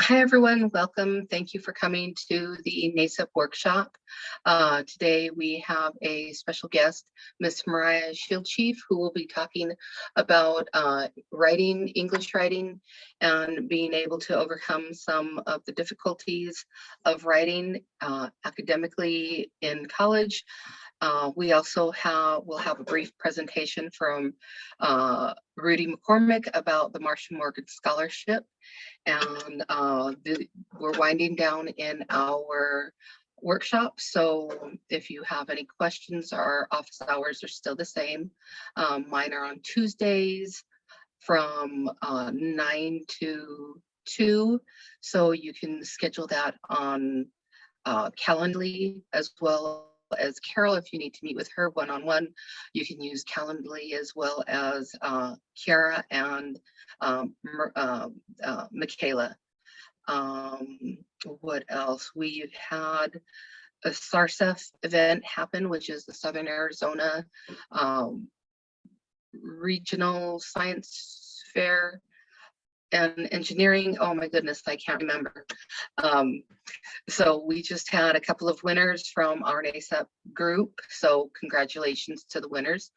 Hi, everyone. Welcome. Thank you for coming to the NASEP workshop. Today, we have a special guest, Miss Mariah ShieldChief, who will be talking about writing, English writing, and being able to overcome some of the difficulties of writing academically in college. We also will have a brief presentation from Rudy McCormick about the Marcia Morgan Scholarship. And we're winding down in our workshop. So if you have any questions, our office hours are still the same. Mine are on Tuesdays from 9 to 2. So you can schedule that on Calendly, as well as Carol. If you need to meet with her one-on-one, you can use Calendly, as well as Kiara and Michaela. What else? We've had a SARSEF event happen, which is the Southern Arizona Regional Science Fair and Engineering. Oh my goodness, I can't remember. So we just had a couple of winners from our NASEP group. So congratulations to the winners.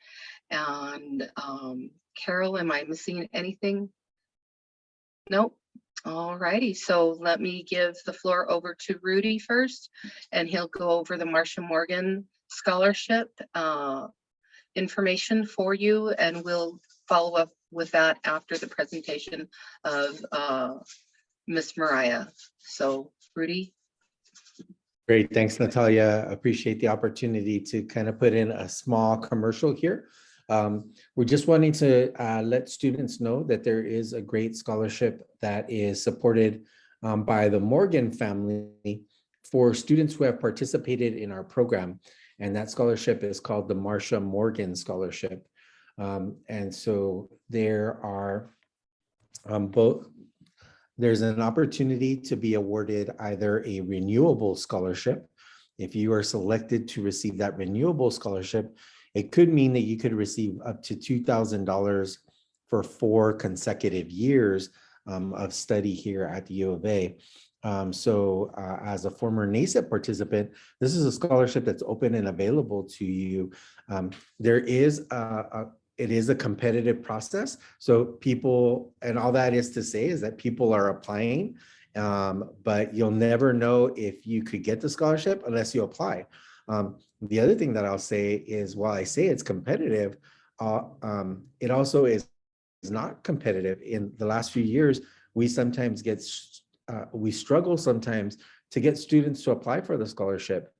And Carol, am I missing anything? Nope. All righty. So let me give the floor over to Rudy first, and he'll go over the Marcia Morgan Scholarship information for you, and we'll follow up with that after the presentation of Miss Mariah. So Rudy. Great, thanks, Natalia. Appreciate the opportunity to kind of put in a small commercial here. We're just wanting to let students know that there is a great scholarship that is supported by the Morgan family for students who have participated in our program. And that scholarship is called the Marcia Morgan Scholarship. And so there are there's an opportunity to be awarded either a renewable scholarship. If you are selected to receive that renewable scholarship, it could mean that you could receive up to $2,000 for 4 consecutive years of study here at the U of A. As a former NASEP participant, this is a scholarship that's open and available to you. It is a competitive process. So people, and all that is to say is that people are applying, but you'll never know if you could get the scholarship unless you apply. The other thing that I'll say is, while I say it's competitive, it also is not competitive. In the last few years, we sometimes we struggle sometimes to get students to apply for the scholarship.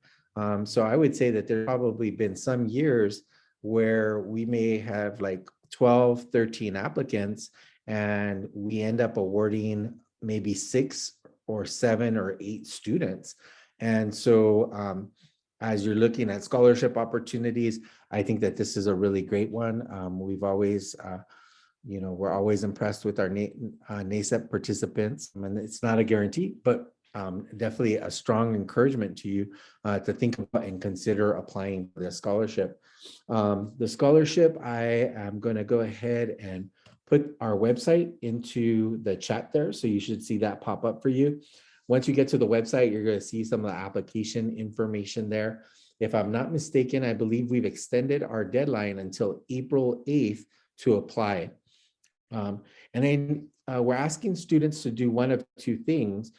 So I would say that there's probably been some years where we may have like 12, 13 applicants, and we end up awarding maybe 6 or 7 or 8 students. And so as you're looking at scholarship opportunities, I think that this is a really great one. We've always, we're always impressed with our NASEP participants. I mean, it's not a guarantee, but definitely a strong encouragement to you to think about and consider applying for this scholarship. The scholarship, I am going to go ahead and put our website into the chat there. So you should see that pop up for you. Once you get to the website, you're going to see some of the application information there. If I'm not mistaken, I believe we've extended our deadline until April 8th to apply. And then we're asking students to do one of 2 things.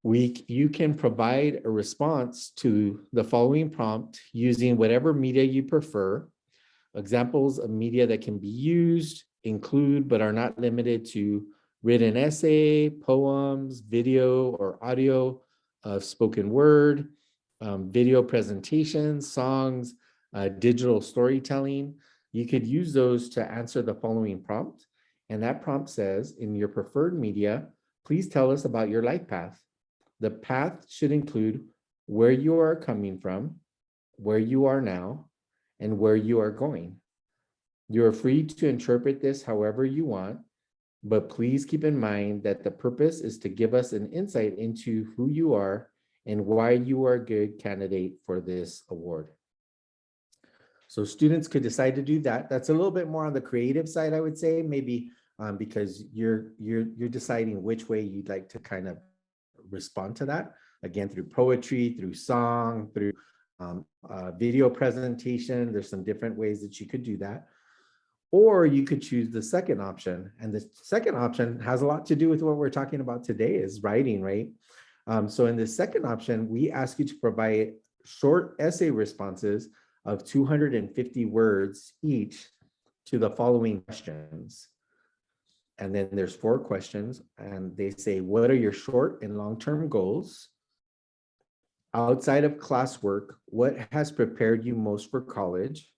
You can provide a response to the following prompt using whatever media you prefer. Examples of media that can be used include, but are not limited to, written essay, poems, video or audio of spoken word, video presentations, songs, digital storytelling. You could use those to answer the following prompt. And that prompt says, in your preferred media, please tell us about your life path. The path should include where you are coming from, where you are now, and where you are going. You are free to interpret this however you want, but please keep in mind that the purpose is to give us an insight into who you are and why you are a good candidate for this award. So students could decide to do that. That's a little bit more on the creative side, I would say, maybe because you're deciding which way you'd like to kind of respond to that. Again, through poetry, through song, through video presentation. There's some different ways that you could do that. Or you could choose the second option. And the second option has a lot to do with what we're talking about today, is writing, right? So in the second option, we ask you to provide short essay responses of 250 words each to the following questions. And then there's 4 questions, and they say, what are your short and long-term goals? Outside of classwork, what has prepared you most for college?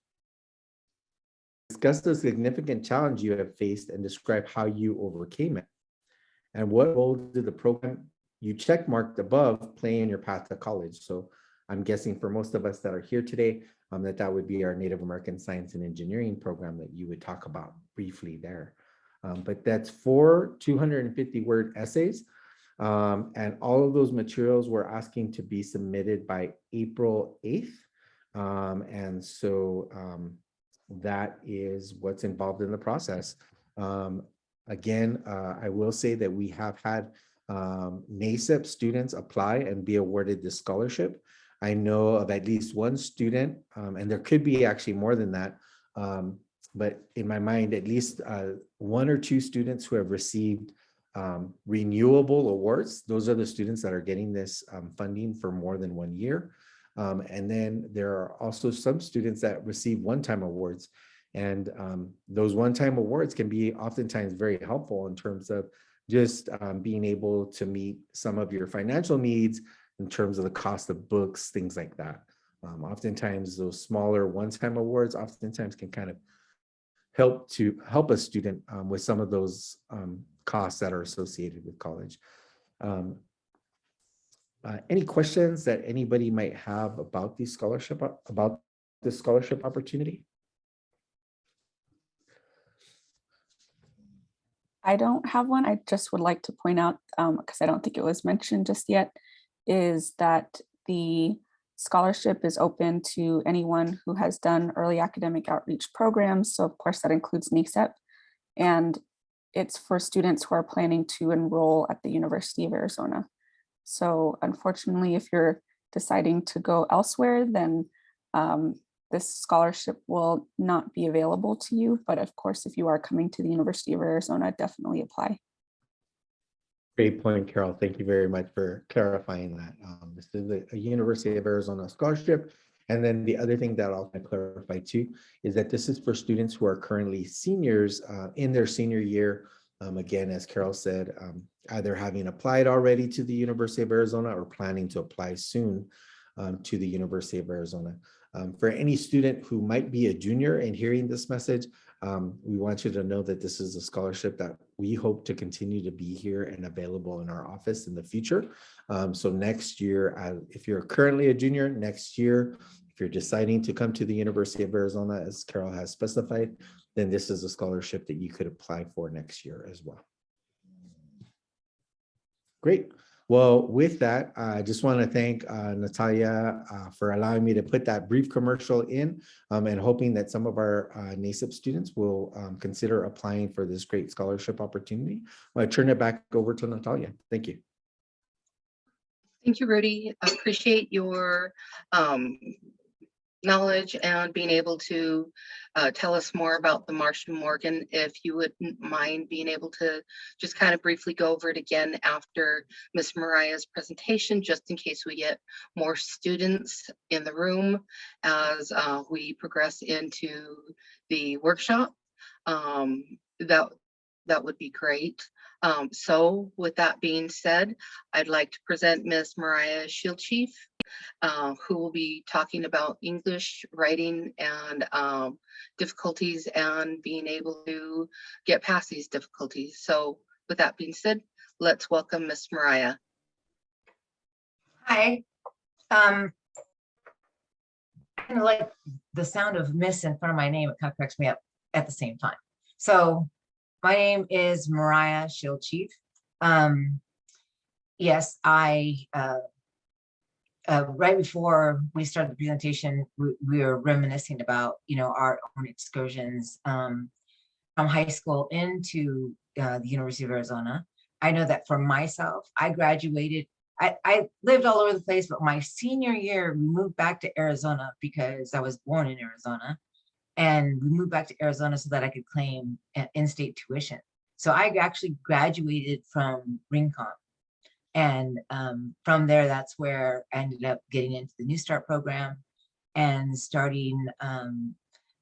Discuss the significant challenge you have faced and describe how you overcame it. And what role did the program you checkmarked above play in your path to college? So I'm guessing for most of us that are here today, that would be our Native American Science and Engineering program that you would talk about briefly there. But that's 4 250-word essays. And all of those materials we're asking to be submitted by April 8th. And so that is what's involved in the process. Again, I will say that we have had NASEP students apply and be awarded this scholarship. I know of at least one student, and there could be actually more than that, but in my mind, at least 1 or 2 students who have received renewable awards. Those are the students that are getting this funding for more than 1 year. And then there are also some students that receive one-time awards. And those one-time awards can be oftentimes very helpful in terms of just being able to meet some of your financial needs in terms of the cost of books, things like that. Oftentimes those smaller one-time awards oftentimes can kind of help a student with some of those costs that are associated with college. Any questions that anybody might have about this scholarship opportunity? I don't have one. I just would like to point out, because I don't think it was mentioned just yet, is that the scholarship is open to anyone who has done early academic outreach programs. So of course that includes NASEP, and it's for students who are planning to enroll at the University of Arizona. So unfortunately, if you're deciding to go elsewhere, then this scholarship will not be available to you. But of course, if you are coming to the University of Arizona, definitely apply. Great point, Carol. Thank you very much for clarifying that. This is a University of Arizona scholarship. And then the other thing that I'll clarify too is that this is for students who are currently seniors in their senior year. Again, as Carol said, either having applied already to the University of Arizona or planning to apply soon to the University of Arizona. For any student who might be a junior and hearing this message, we want you to know that this is a scholarship that we hope to continue to be here and available in our office in the future. So next year, if you're currently a junior, next year, if you're deciding to come to the University of Arizona, as Carol has specified, then this is a scholarship that you could apply for next year as well. Great. Well, with that, I just want to thank Natalia for allowing me to put that brief commercial in and hoping that some of our NASEP students will consider applying for this great scholarship opportunity. I'm going to turn it back over to Natalia. Thank you. Thank you, Rudy. I appreciate your knowledge and being able to tell us more about the Marsh and Morgan. If you wouldn't mind being able to just kind of briefly go over it again after Miss Mariah's presentation, just in case we get more students in the room as we progress into the workshop. That would be great. So with that being said, I'd like to present Miss Mariah ShieldChief, who will be talking about English writing and difficulties and being able to get past these difficulties. So with that being said, let's welcome Miss Mariah. Hi. Kind of like the sound of Miss in front of my name, it kind of cracks me up at the same time. So my name is Mariah ShieldChief. Yes, I right before we started the presentation, we were reminiscing about, our own excursions from high school into the University of Arizona. I know that for myself, I graduated. I lived all over the place, but my senior year, we moved back to Arizona because I was born in Arizona. And we moved back to Arizona so that I could claim in-state tuition. So I actually graduated from Rincon. And from there, that's where I ended up getting into the New Start program and starting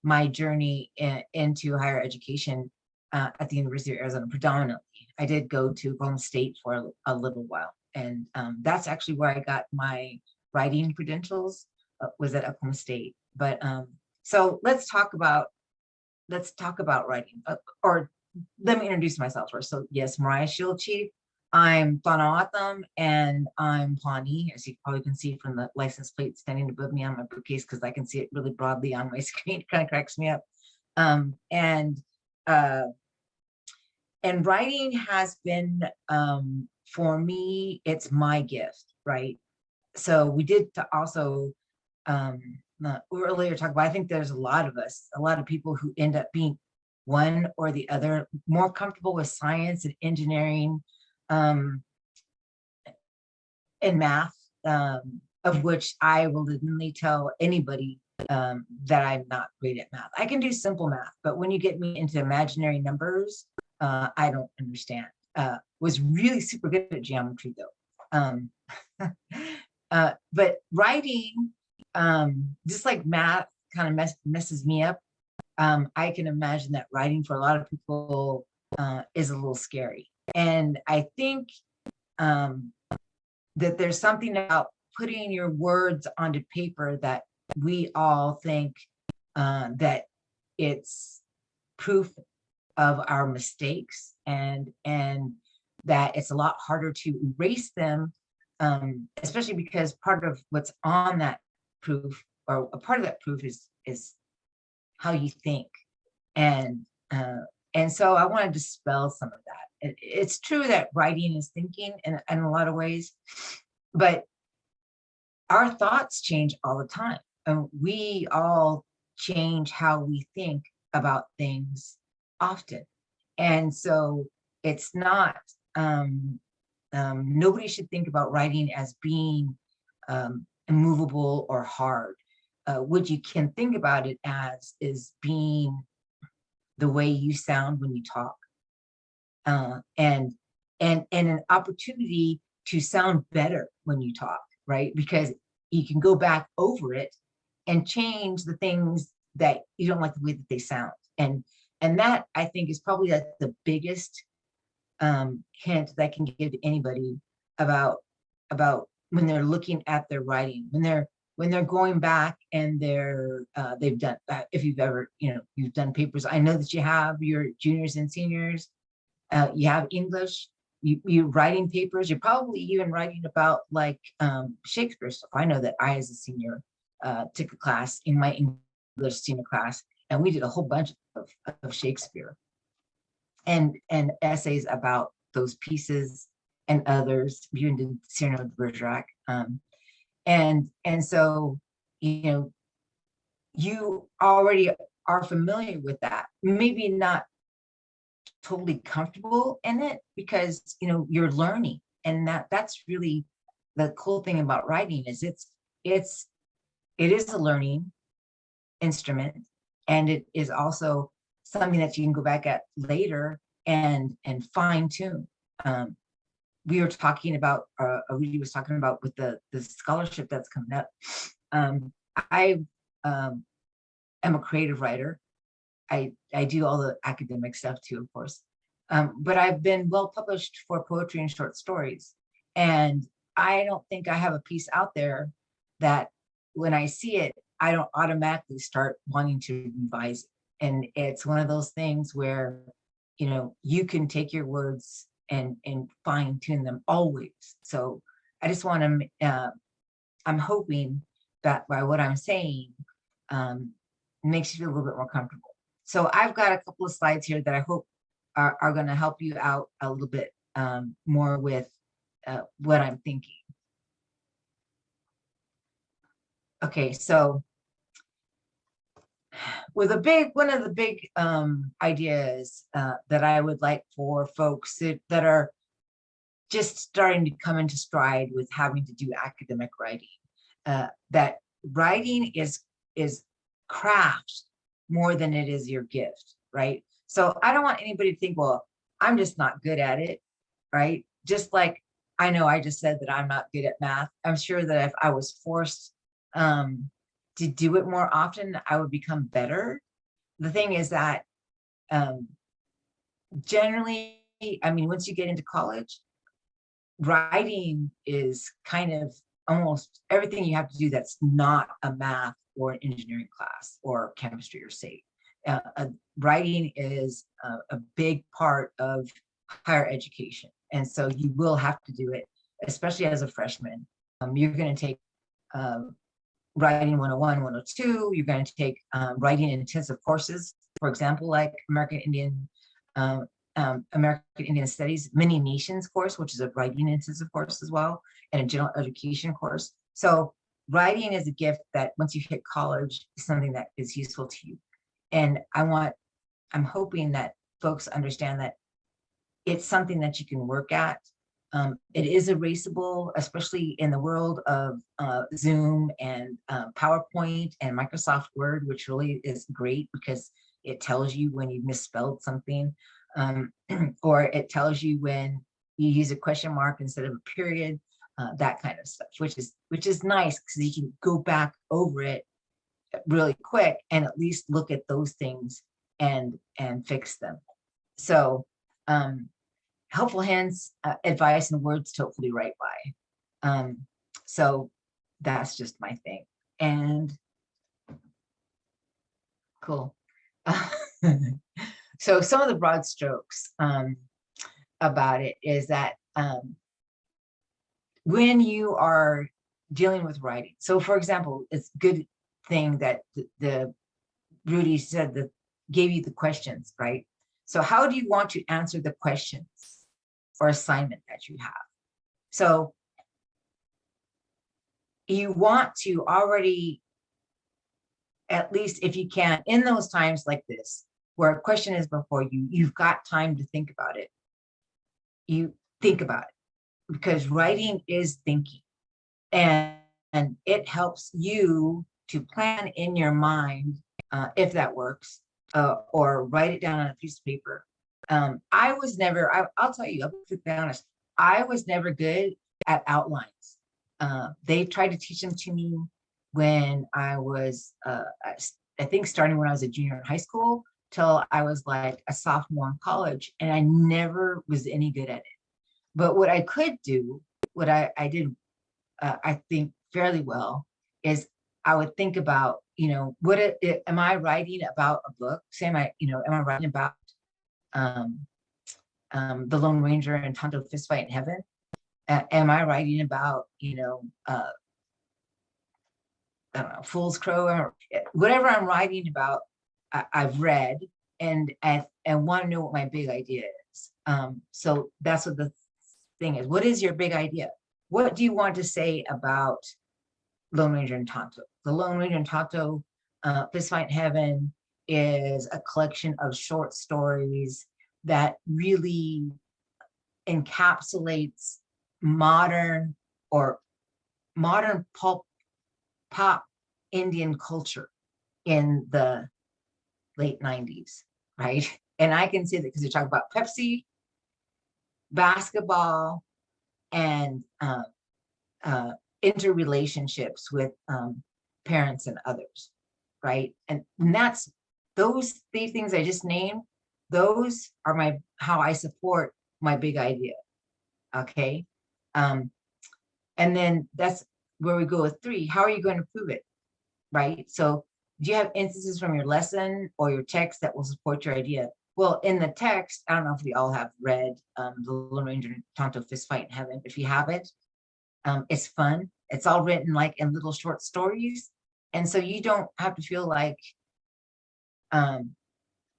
my journey into higher education at the University of Arizona predominantly. I did go to Oklahoma State for a little while. And that's actually where I got my writing credentials, was at Oklahoma State. But so let's talk about writing, or let me introduce myself first. So yes, Mariah ShieldChief. I'm Thanawatham and I'm Pawnee, as you probably can see from the license plate standing above me on my bookcase, because I can see it really broadly on my screen. It kind of cracks me up. And writing has been, for me, it's my gift, right? So we did also earlier talk about, I think there's a lot of people who end up being one or the other, more comfortable with science and engineering and math, of which I will admittedly tell anybody that I'm not great at math. I can do simple math, but when you get me into imaginary numbers, I don't understand. Was really super good at geometry though. But writing, just like math kind of messes me up, I can imagine that writing for a lot of people is a little scary. And I think that there's something about putting your words onto paper that we all think that it's proof of our mistakes, and that it's a lot harder to erase them, especially because part of what's on that proof, or a part of that proof, is how you think. And so I want to dispel some of that. It's true that writing is thinking in a lot of ways, but our thoughts change all the time. And we all change how we think about things often. And so it's not, nobody should think about writing as being immovable or hard. What you can think about it as is being the way you sound when you talk, and an opportunity to sound better when you talk, right? Because you can go back over it and change the things that you don't like the way that they sound. And that, I think, is probably like the biggest hint that I can give to anybody about when they're looking at their writing, when they're going back and they've done, if you've ever, you've done papers. I know that you have your juniors and seniors, you have English, you're writing papers, you're probably even writing about like Shakespeare stuff. I know that I, as a senior, took a class in my English senior class, and we did a whole bunch of Shakespeare and essays about those pieces and others. We even did Cyrano de Bergerac. And so, you already are familiar with that, maybe not totally comfortable in it, because, you're learning. And that's really the cool thing about writing, is it is a learning instrument. And it is also something that you can go back at later and fine tune. We were talking about, Rudy was talking about with the scholarship that's coming up. I am a creative writer. I do all the academic stuff too, of course. But I've been well published for poetry and short stories. And I don't think I have a piece out there that when I see it, I don't automatically start wanting to revise it. And it's one of those things where, you can take your words and fine tune them always. So I just want to, I'm hoping that by what I'm saying, makes you feel a little bit more comfortable. So I've got a couple of slides here that I hope are going to help you out a little bit more with what I'm thinking. Okay, so with one of the big ideas that I would like for folks that are just starting to come into stride with having to do academic writing, that writing is craft more than it is your gift, right? So I don't want anybody to think, well, I'm just not good at it, right? Just like I know I just said that I'm not good at math. I'm sure that if I was forced to do it more often, I would become better. The thing is that generally, I mean, once you get into college, writing is kind of almost everything you have to do that's not a math or an engineering class or chemistry or SAT. Writing is a big part of higher education. And so you will have to do it, especially as a freshman. You're going to take writing 101, 102. You're going to take writing intensive courses, for example, like American Indian Studies, Many Nations course, which is a writing intensive course as well, and a general education course. So writing is a gift that once you hit college is something that is useful to you. And I'm hoping that folks understand that it's something that you can work at. It is erasable, especially in the world of Zoom and PowerPoint and Microsoft Word, which really is great because it tells you when you misspelled something, or it tells you when you use a question mark instead of a period, that kind of stuff, which is nice because you can go back over it really quick and at least look at those things and fix them. So helpful hints, advice, and words to hopefully write by. So that's just my thing. And cool. So some of the broad strokes about it is that when you are dealing with writing, so for example, it's a good thing that the Rudy said that gave you the questions, right? So how do you want to answer the questions or assignment that you have? So you want to already, at least if you can, in those times like this, where a question is before you, you've got time to think about it. You think about it because writing is thinking, and it helps you to plan in your mind, if that works, or write it down on a piece of paper. I was never, I'll tell you, I'll be honest, I was never good at outlines. They tried to teach them to me when I was, I think starting when I was a junior in high school till I was like a sophomore in college, and I never was any good at it. But what I could do, what I did, I think fairly well, is I would think about, what am I writing about a book? Say, am I writing about the Lone Ranger and Tonto fistfight in heaven? Am I writing about, I don't know, Fool's Crow, or whatever I'm writing about, I've read and want to know what my big idea is. So that's what the thing is. What is your big idea? What do you want to say about Lone Ranger and Tonto? The Lone Ranger and Tonto Fistfight in Heaven is a collection of short stories that really encapsulates modern pop Indian culture in the late 90s, right? And I can say that because you talk about Pepsi, basketball, and interrelationships with parents and others, right? And that's those three things I just named. Those are how I support my big idea. Okay, and then that's where we go with 3. How are you going to prove it, right? So do you have instances from your lesson or your text that will support your idea? Well, in the text, I don't know if we all have read the Lone Ranger and Tonto Fistfight in Heaven. If you have it, it's fun. It's all written like in little short stories. And so you don't have to feel like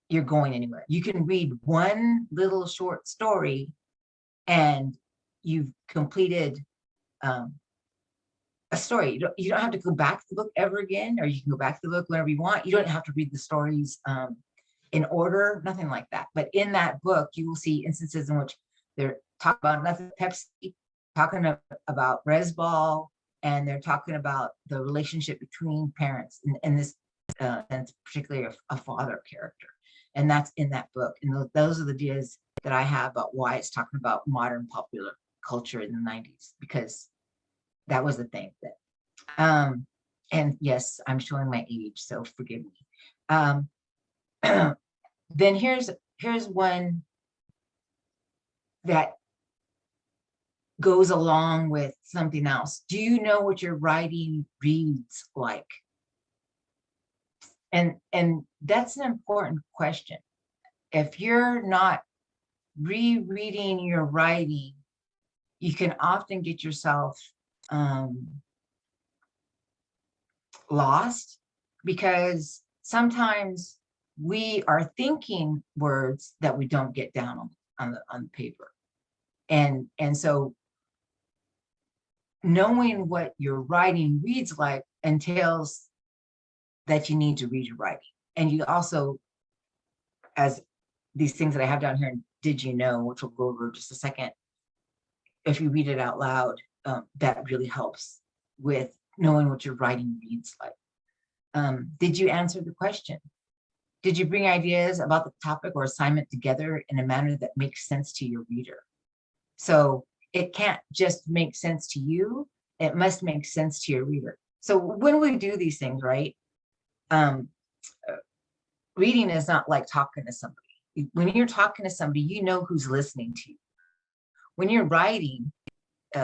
you're going anywhere. You can read one little short story and you've completed a a story. You don't have to go back to the book ever again, or you can go back to the book whenever you want. You don't have to read the stories in order, nothing like that. But in that book, you will see instances in which they're talking about nothing Pepsi, talking about Resball, and they're talking about the relationship between parents, and this, and particularly a father character. And that's in that book. And those are the ideas that I have about why it's talking about modern popular culture in the 90s, because that was the thing that, and yes, I'm showing my age, so forgive me. Then here's one that goes along with something else. Do you know what your writing reads like? And that's an important question. If you're not rereading your writing, you can often get yourself lost, because sometimes we are thinking words that we don't get down on the paper. And so knowing what your writing reads like entails that you need to read your writing. And you also, as these things that I have down here, did you know, which we'll go over in just a second, if you read it out loud, that really helps with knowing what your writing reads like. Did you answer the question? Did you bring ideas about the topic or assignment together in a manner that makes sense to your reader? So it can't just make sense to you, it must make sense to your reader. So when we do these things, right, reading is not like talking to somebody. When you're talking to somebody, you know who's listening to you. When you're writing,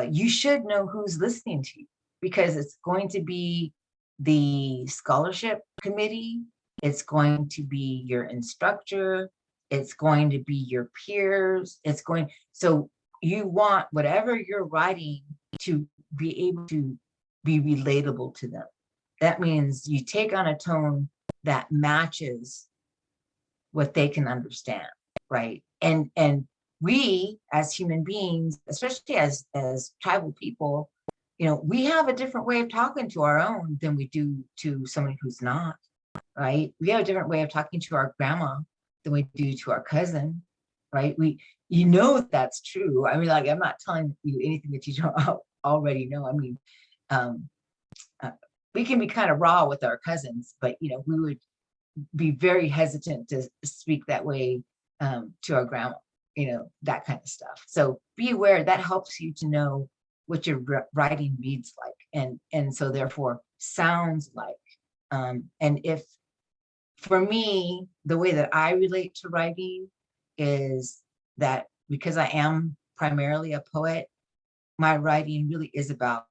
you should know who's listening to you, because it's going to be the scholarship committee, it's going to be your instructor, it's going to be your peers, so you want whatever you're writing to be able to be relatable to them. That means you take on a tone that matches what they can understand, right? And we as human beings, especially as tribal people, we have a different way of talking to our own than we do to somebody who's not, right? We have a different way of talking to our grandma than we do to our cousin, right? That's true. I mean, like, I'm not telling you anything that you don't already know. I mean, we can be kind of raw with our cousins, but we would be very hesitant to speak that way to our grandma, that kind of stuff. So be aware that helps you to know what your writing reads like, and so therefore sounds like. And if, for me, the way that I relate to writing is that because I am primarily a poet, my writing really is about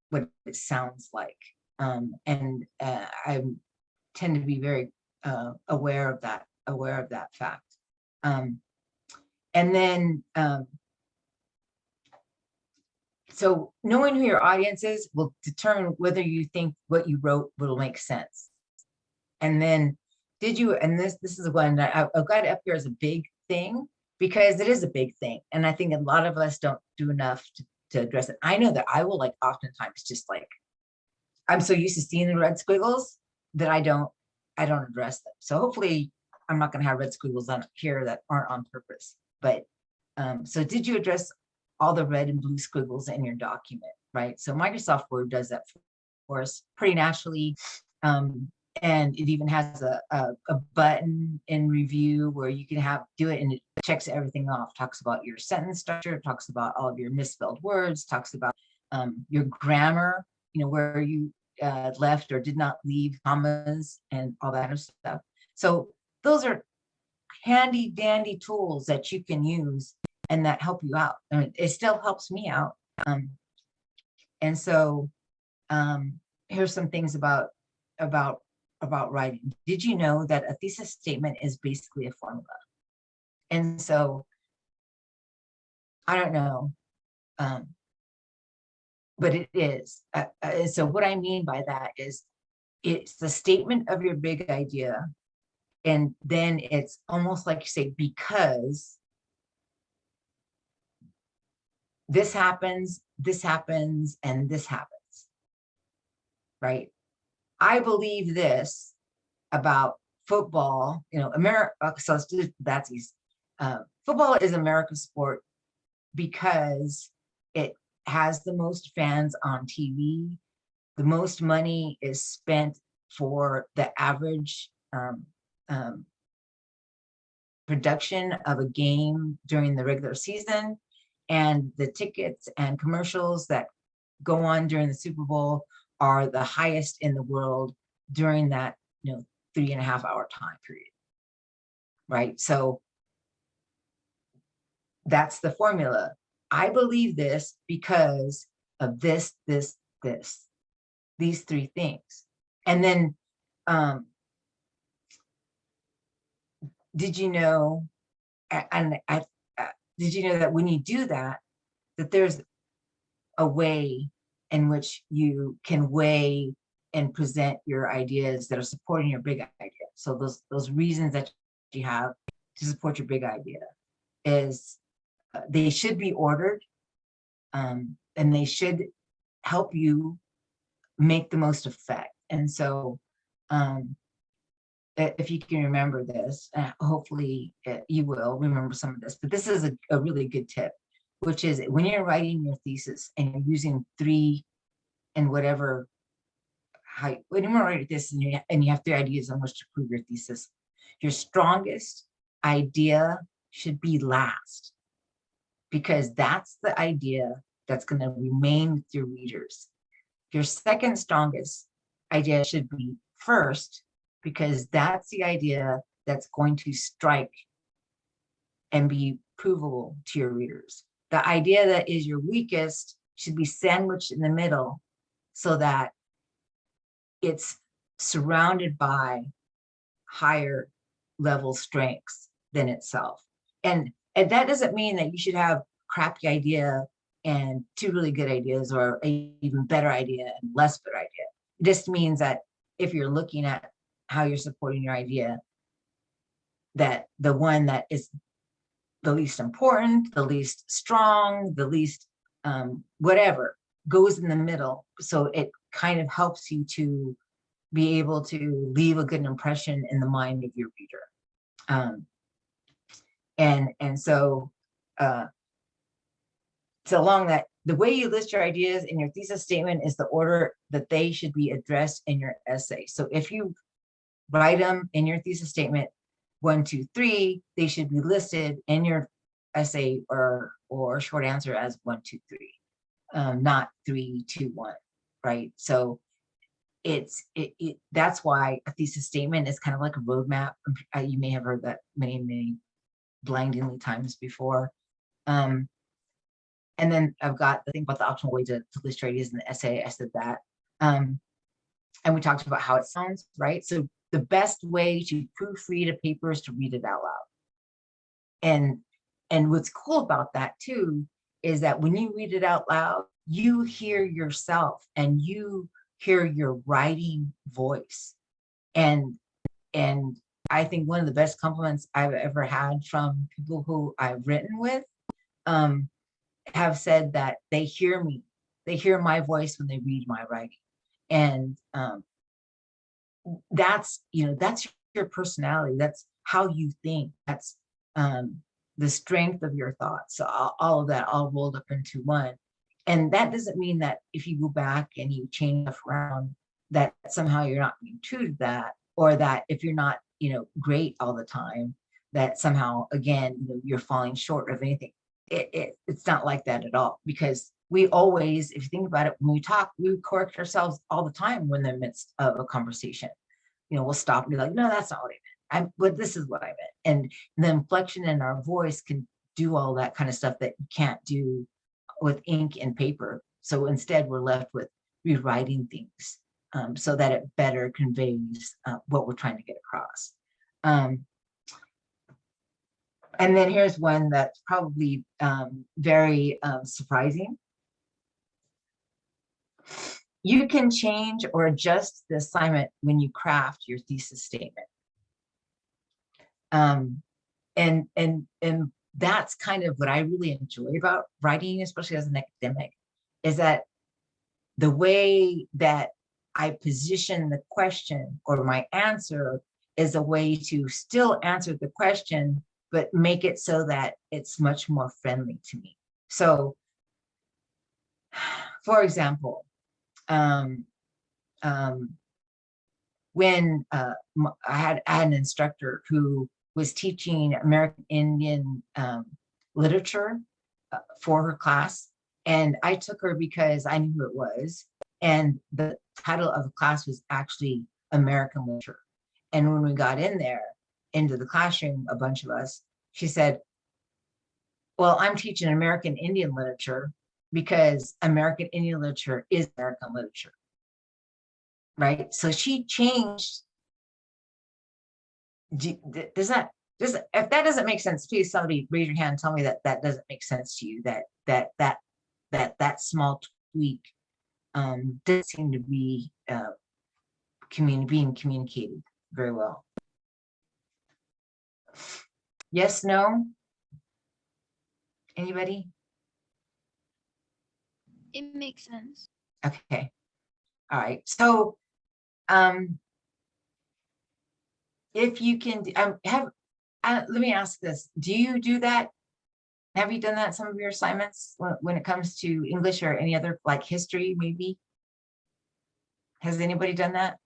what it sounds like. And I tend to be very aware of that fact. And then, so knowing who your audience is will determine whether you think what you wrote will make sense. And then, and this is one that I've got up here as a big thing, because it is a big thing. And I think a lot of us don't do enough to address it. I know that I will, like, oftentimes just like, I'm so used to seeing the red squiggles that I don't address them. So hopefully I'm not going to have red squiggles on here that aren't on purpose. But so did you address all the red and blue squiggles in your document, right? So Microsoft Word does that for us pretty naturally. And it even has a button in review where you can do it, and it checks everything off, talks about your sentence structure, talks about all of your misspelled words, talks about your grammar, where you left or did not leave commas and all that other stuff. So those are handy dandy tools that you can use and that help you out. I mean, it still helps me out. And so here's some things about writing. Did you know that a thesis statement is basically a formula? And so I don't know, but it is. So what I mean by that is it's the statement of your big idea, and then it's almost like you say, because this happens, and this happens. right? I believe this about football, America. So that's easy. Football is America's sport because it has the most fans on TV. The most money is spent for the average production of a game during the regular season, and the tickets and commercials that go on during the Super Bowl are the highest in the world during that 3.5 hour time period, right? So that's the formula. I believe this because of this, these three things. And then did you know that when you do that, that there's a way in which you can weigh and present your ideas that are supporting your big idea. So those reasons that you have to support your big idea is they should be ordered, and they should help you make the most effect. And so if you can remember this, hopefully you will remember some of this, but this is a really good tip, which is when you're writing your thesis and you're using 3 and whatever, when you write this and you have 3 ideas on which to prove your thesis, your strongest idea should be last, because that's the idea that's going to remain with your readers. Your second strongest idea should be first, because that's the idea that's going to strike and be provable to your readers. The idea that is your weakest should be sandwiched in the middle so that it's surrounded by higher level strengths than itself. And that doesn't mean that you should have crappy idea and 2 really good ideas, or an even better idea and less better idea. It just means that if you're looking at how you're supporting your idea, that the one that is the least important, the least strong, the least whatever, goes in the middle. So it kind of helps you to be able to leave a good impression in the mind of your reader. So along that, the way you list your ideas in your thesis statement is the order that they should be addressed in your essay. So if you write them in your thesis statement 1, 2, 3, they should be listed in your essay or short answer as 1, 2, 3, not 3, 2, 1, right? So that's why a thesis statement is kind of like a roadmap. You may have heard that many blindingly times before. And then I've got the thing about the optimal way to list your ideas in the essay. I said that. And we talked about how it sounds, right? So the best way to proofread a paper is to read it out loud. And what's cool about that too is that when you read it out loud, you hear yourself and you hear your writing voice. And I think one of the best compliments I've ever had from people who I've written with have said that they hear me, they hear my voice when they read my writing. And that's your personality, that's how you think, that's the strength of your thoughts. So all of that all rolled up into one. And that doesn't mean that if you go back and you change stuff around, that somehow you're not being true to that, or that if you're not great all the time, that somehow again you're falling short of anything. It's not like that at all, because we always, if you think about it, when we talk, we correct ourselves all the time when in the midst of a conversation. We'll stop and be like, no, that's not what I meant. But this is what I meant. And the inflection in our voice can do all that kind of stuff that you can't do with ink and paper. So instead, we're left with rewriting things so that it better conveys what we're trying to get across. And then here's one that's probably very surprising. You can change or adjust the assignment when you craft your thesis statement. And that's kind of what I really enjoy about writing, especially as an academic, is that the way that I position the question or my answer is a way to still answer the question, but make it so that it's much more friendly to me. So, for example, when I had an instructor who was teaching American Indian literature for her class, and I took her because I knew who it was, and the title of the class was actually American literature. And when we got in there into the classroom, a bunch of us, she said, well, I'm teaching American Indian literature because American Indian literature is American literature. Right? So she changed. If that doesn't make sense, please somebody raise your hand and tell me that that doesn't make sense to you, that small tweak doesn't seem to be being communicated very well. Yes, no? Anybody? It makes sense. Okay. All right. So if you can let me ask this. Do you do that? Have you done that in some of your assignments when it comes to English or any other, like history, maybe? Has anybody done that?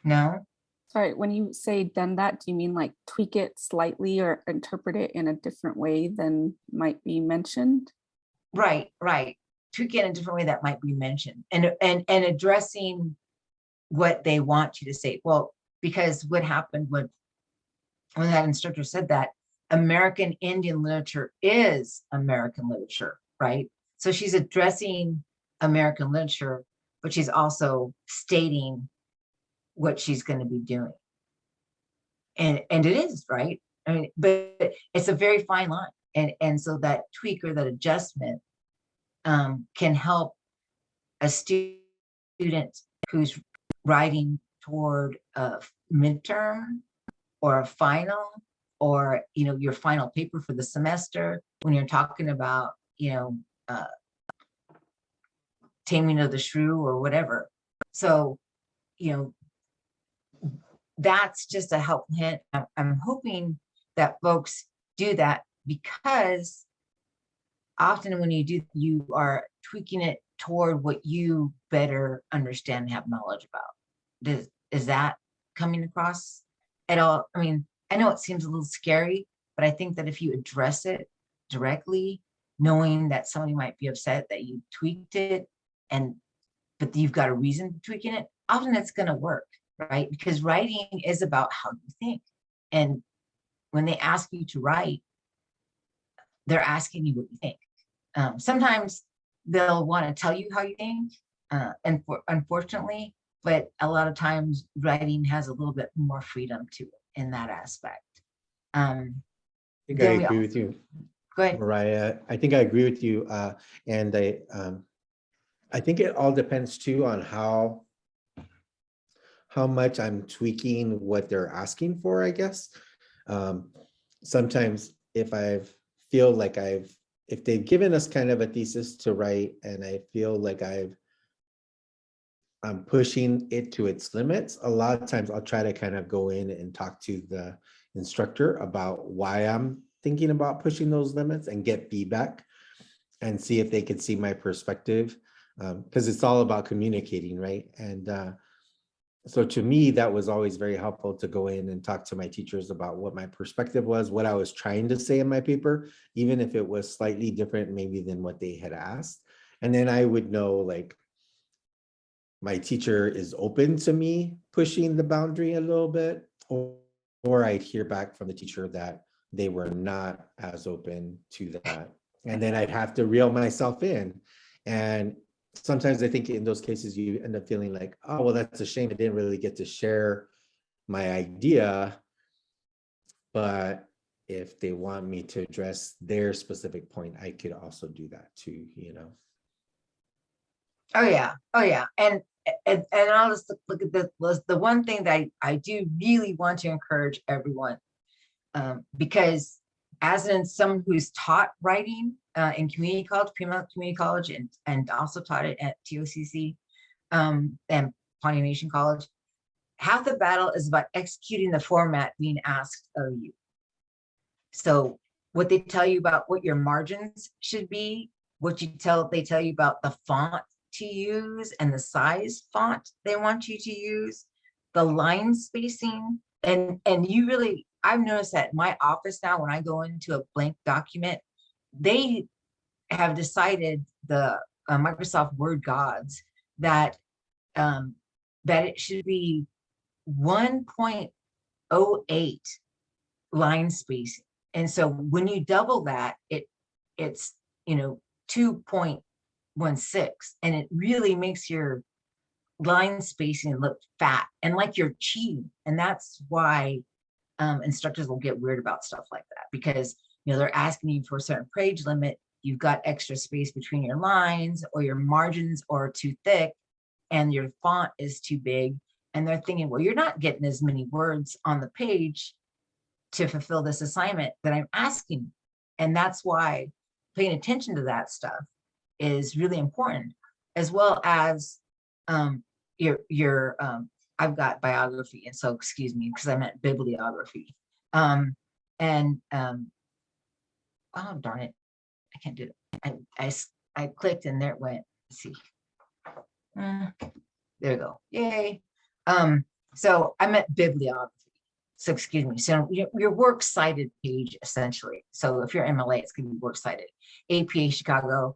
No? Sorry, when you say done that, do you mean like tweak it slightly or interpret it in a different way than might be mentioned? Right. Tweak it in a different way that might be mentioned, and addressing what they want you to say. Well, because what happened when that instructor said that American Indian literature is American literature, right? So she's addressing American literature, but she's also stating what she's going to be doing. And it is, right? I mean, but it's a very fine line. And so that tweak or that adjustment can help a student who's writing toward a midterm or a final, or your final paper for the semester, when you're talking about taming of the shrew or whatever. So that's just a helpful hint. I'm hoping that folks do that, because often when you do, you are tweaking it toward what you better understand and have knowledge about. Is that coming across at all? I mean, I know it seems a little scary, but I think that if you address it directly, knowing that somebody might be upset that you tweaked it, but you've got a reason for tweaking it, often it's going to work, right? Because writing is about how you think. And when they ask you to write, they're asking you what you think. Sometimes they'll want to tell you how you think, unfortunately, but a lot of times writing has a little bit more freedom to it in that aspect. I think I agree with you. Go ahead. Mariah, I think I agree with you. And I think it all depends too on how much I'm tweaking what they're asking for, I guess. Sometimes if if they've given us kind of a thesis to write, and I feel like I'm pushing it to its limits, a lot of times I'll try to kind of go in and talk to the instructor about why I'm thinking about pushing those limits and get feedback and see if they could see my perspective, because it's all about communicating, right? And so to me, that was always very helpful to go in and talk to my teachers about what my perspective was, what I was trying to say in my paper, even if it was slightly different maybe than what they had asked. And then I would know, like, my teacher is open to me pushing the boundary a little bit, or I'd hear back from the teacher that they were not as open to that. And then I'd have to reel myself in. And sometimes I think in those cases, you end up feeling like, oh, well, that's a shame. I didn't really get to share my idea. But if they want me to address their specific point, I could also do that too, Oh yeah. And I'll just look at this. The one thing that I do really want to encourage everyone, because as in someone who's taught writing in community college, Fremont Community College, and also taught it at TOCC and Pawnee Nation College, half the battle is about executing the format being asked of you. So what they tell you about what your margins should be, they tell you about the font to use and the size font they want you to use, the line spacing, and you really, I've noticed that in my office now, when I go into a blank document, they have decided, the Microsoft Word gods, that that it should be 1.08 line spacing. And so when you double that, it's 2.16, and it really makes your line spacing look fat and like you're cheating. And that's why instructors will get weird about stuff like that, because they're asking you for a certain page limit, you've got extra space between your lines, or your margins are too thick and your font is too big, and they're thinking, well, you're not getting as many words on the page to fulfill this assignment that I'm asking. And that's why paying attention to that stuff is really important, as well as your I've got biography, and so excuse me because I meant bibliography. Oh darn it, I can't do it. I clicked and there it went. Let's see. There we go. Yay. So I meant bibliography. So excuse me. So your works cited page, essentially. So if you're MLA, it's going to be works cited. APA Chicago,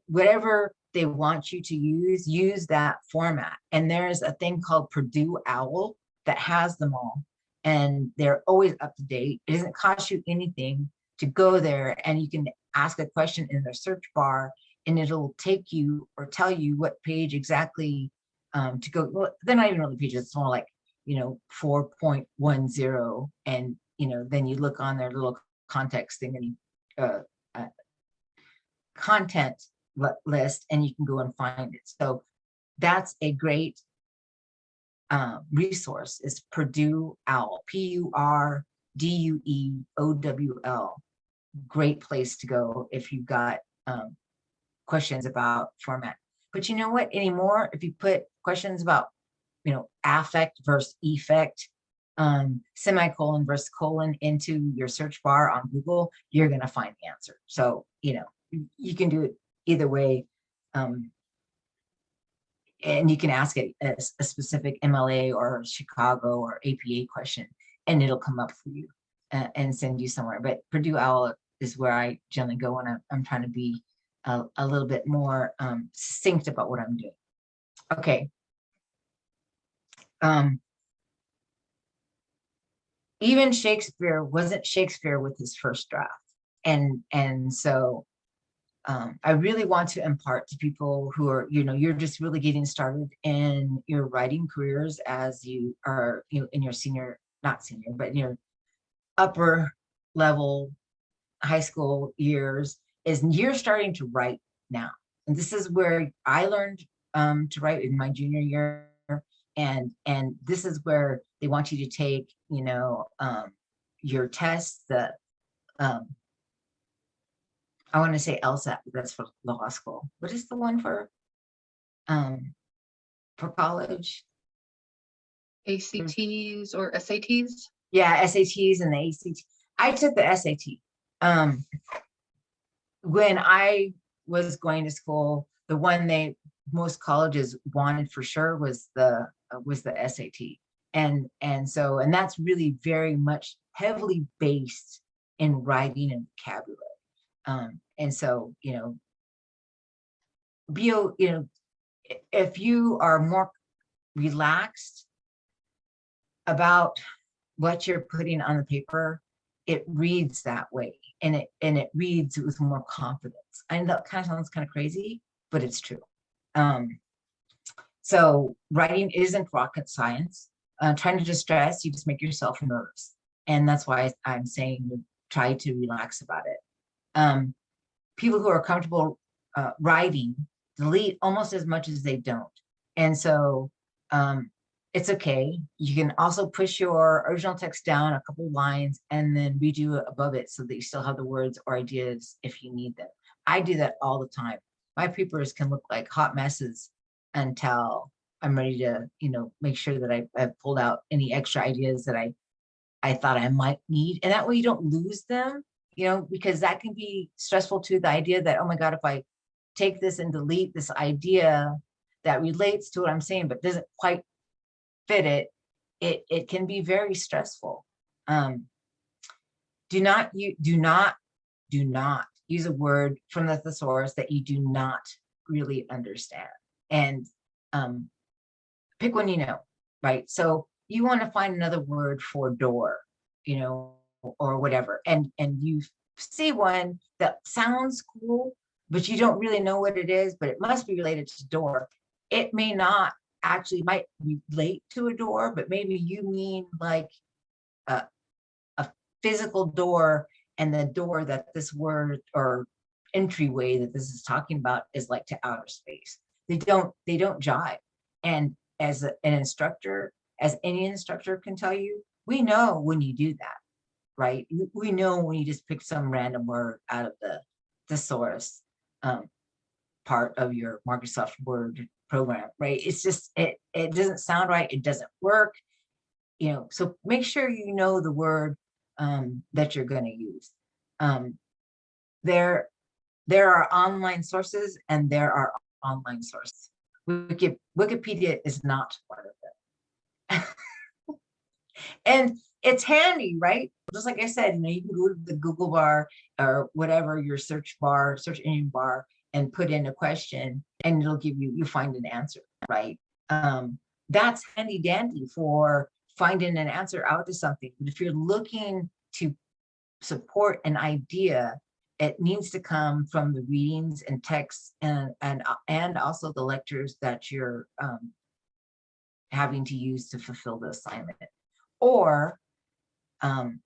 whatever they want you to use that format. And there's a thing called Purdue OWL that has them all, and they're always up to date. It doesn't cost you anything to go there, and you can ask a question in the search bar, and it'll take you or tell you what page exactly to go. Well, they're not even really pages. It's more like 4.10, and then you look on their little context thing and content list, and you can go and find it. So that's a great resource, is Purdue OWL, PURDUEOWL. Great place to go if you've got questions about format. But you know what, anymore, if you put questions about affect versus effect, semicolon versus colon into your search bar on Google, you're going to find the answer. So you can do it either way, and you can ask it as a specific MLA or Chicago or APA question, and it'll come up for you and send you somewhere. But Purdue OWL is where I generally go when I'm trying to be a little bit more succinct about what I'm doing. Okay. Even Shakespeare wasn't Shakespeare with his first draft, and so I really want to impart to people who are, you're just really getting started in your writing careers, as you are, in your not senior, but in your upper level high school years, is you're starting to write now. And this is where I learned to write in my junior year. And this is where they want you to take, your tests, I want to say LSAT, but that's for law school. What is the one for college? ACTs or SATs? Yeah, SATs and the ACT. I took the SAT. When I was going to school, the one most colleges wanted for sure was the SAT. And that's really very much heavily based in writing and vocabulary. And so, if you are more relaxed about what you're putting on the paper, it reads that way, and it reads with more confidence. I know that kind of sounds kind of crazy, but it's true. So writing isn't rocket science. Trying to distress, you just make yourself nervous, and that's why I'm saying try to relax about it. People who are comfortable writing delete almost as much as they don't. And so it's okay. You can also push your original text down a couple lines and then redo it above it so that you still have the words or ideas if you need them. I do that all the time. My papers can look like hot messes until I'm ready to, make sure that I've pulled out any extra ideas that I thought I might need. And that way you don't lose them, because that can be stressful too. The idea that, oh my God, if I take this and delete this idea that relates to what I'm saying, but doesn't quite fit it can be very stressful. Do not use a word from the thesaurus that you do not really understand, and pick one right? So you want to find another word for door, or whatever, and you see one that sounds cool, but you don't really know what it is, but it must be related to door. It may not actually, might relate to a door, but maybe you mean like a physical door, and the door that this word or entryway that this is talking about is like to outer space. They don't jive. And as an instructor, as any instructor can tell you, we know when you do that, right? We know when you just pick some random word out of the thesaurus part of your Microsoft Word program, right? It's just, it doesn't sound right. It doesn't work, so make sure you know the word that you're going to use. There are online sources and there are online sources. Wikipedia is not one of them. And it's handy, right? Just like I said, you can go to the Google bar or whatever your search engine bar, and put in a question, and it'll give you find an answer, right? That's handy dandy for finding an answer out to something. But if you're looking to support an idea, it needs to come from the readings and texts and also the lectures that you're having to use to fulfill the assignment. Or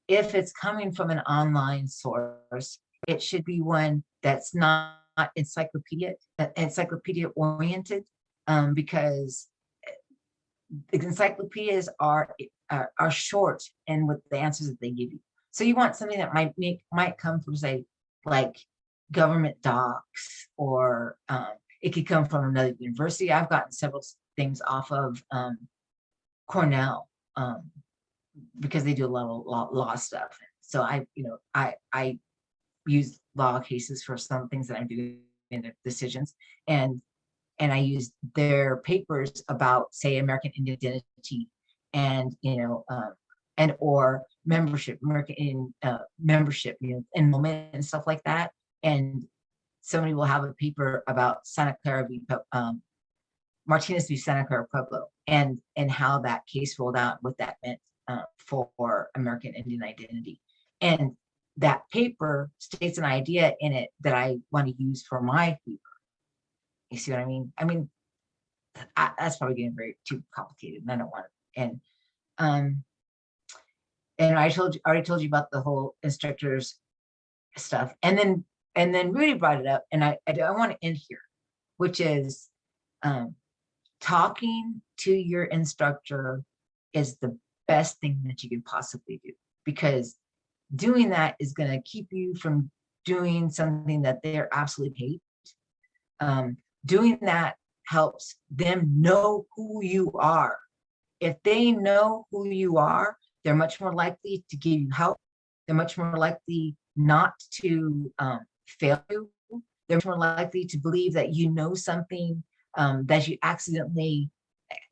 if it's coming from an online source, it should be one that's not encyclopedia oriented, because encyclopedias are short and with the answers that they give you. So you want something that might come from, say, like government docs, or it could come from another university. I've gotten several things off of Cornell, because they do a lot of law stuff. So I use law cases for some things that I'm doing in the decisions, and I use their papers about, say, American Indian identity, and and or membership, American membership, enrollment and stuff like that. And somebody will have a paper about Santa Clara Martinez v. Santa Clara Pueblo, and how that case rolled out, what that meant for American Indian identity. And that paper states an idea in it that I want to use for my paper. You see what I mean? That's probably getting too complicated, and I don't want it. And I already told you about the whole instructors stuff. And then Rudy brought it up, and I want to end here, which is talking to your instructor is the best thing that you could possibly do, because doing that is going to keep you from doing something that they're absolutely hate. Doing that helps them know who you are. If they know who you are, they're much more likely to give you help. They're much more likely not to fail you. They're much more likely to believe that you know something that you accidentally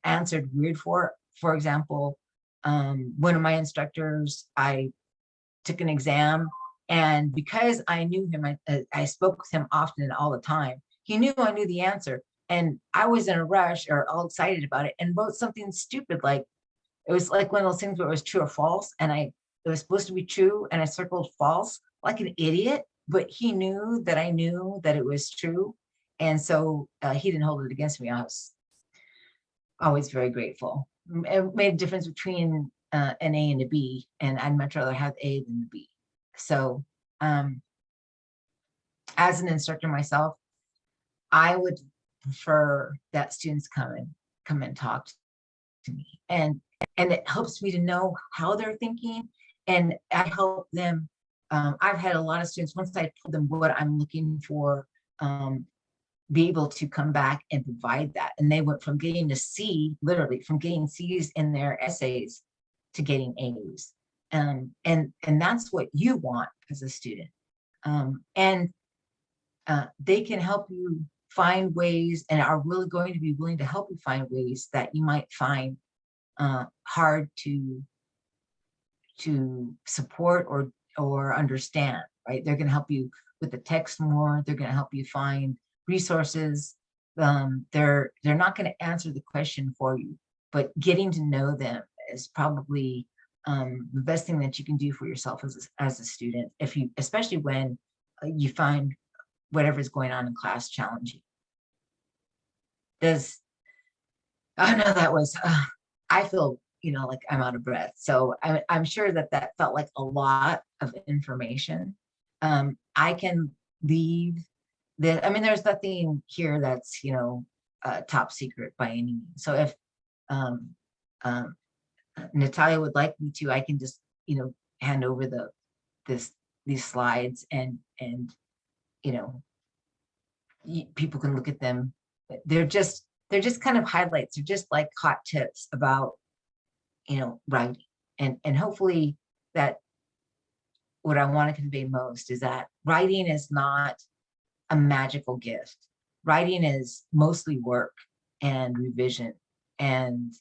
answered weird for. For example, one of my instructors, I took an exam, and because I knew him, I spoke with him often and all the time. He knew I knew the answer, and I was in a rush or all excited about it, and wrote something stupid, like it was like one of those things where it was true or false, and it was supposed to be true, and I circled false like an idiot. But he knew that I knew that it was true, and so he didn't hold it against me. I was always very grateful. It made a difference between an A and a B, and I'd much rather have A than the B. So as an instructor myself, I would prefer that students come and talk to me, and it helps me to know how they're thinking, and I help them. I've had a lot of students, once I told them what I'm looking for, be able to come back and provide that. And they went from getting a C, literally from getting C's in their essays to getting A's. And that's what you want as a student. They can help you find ways, and are really going to be willing to help you find ways that you might find hard to support or understand, right? They're going to help you with the text more. They're going to help you find resources. They're not going to answer the question for you, but getting to know them is probably the best thing that you can do for yourself as a student, especially when you find whatever's going on in class challenging. I know that was, I feel, like I'm out of breath. So I'm sure that felt like a lot of information. I can leave there's nothing here that's, top secret by any means. So if Natalia would like me to, I can just, hand over these slides and people can look at them. They're just kind of highlights. They're just like hot tips about, writing. And hopefully that what I want to convey most is that writing is not a magical gift. Writing is mostly work and revision and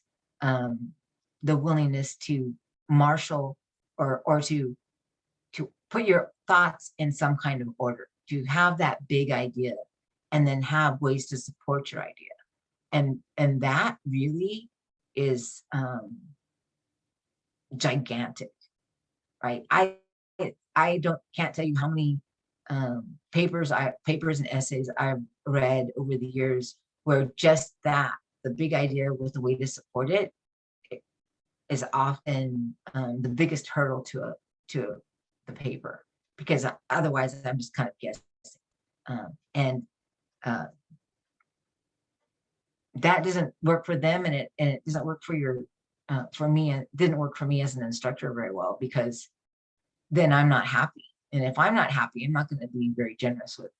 the willingness to marshal or to put your thoughts in some kind of order, to have that big idea and then have ways to support your idea. And that really is gigantic, right? I can't tell you how many papers and essays I've read over the years where just that, the big idea with the way to support it is often the biggest hurdle to the paper, because otherwise I'm just kind of guessing. That doesn't work for them, and it doesn't work for me. It didn't work for me as an instructor very well, because then I'm not happy. And if I'm not happy, I'm not going to be very generous with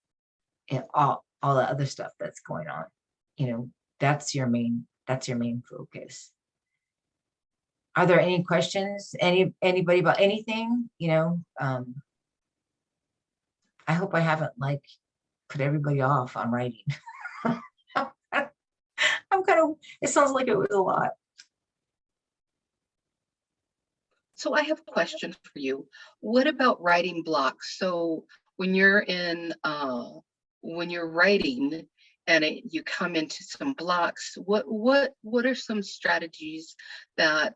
all the other stuff that's going on. That's your main focus. Are there any questions? Anybody about anything? I hope I haven't put everybody off on writing. It sounds like it was a lot. So I have a question for you. What about writing blocks? So when you're writing and you come into some blocks, what are some strategies that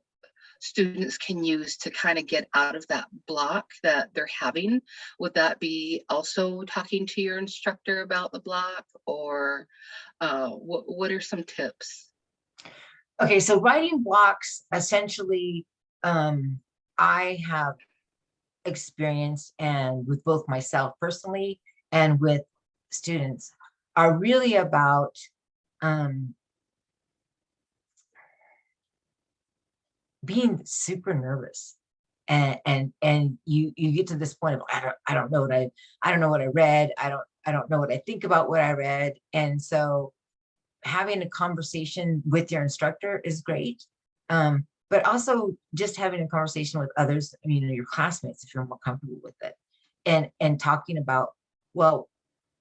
students can use to kind of get out of that block that they're having? Would that be also talking to your instructor about the block, or what are some tips? Okay, so writing blocks, essentially, I have experience, and with both myself personally and with students, are really about being super nervous, and you get to this point of I don't know what I read. I don't know what I think about what I read. And so having a conversation with your instructor is great. But also just having a conversation with others, your classmates, if you're more comfortable with it, and talking about, well,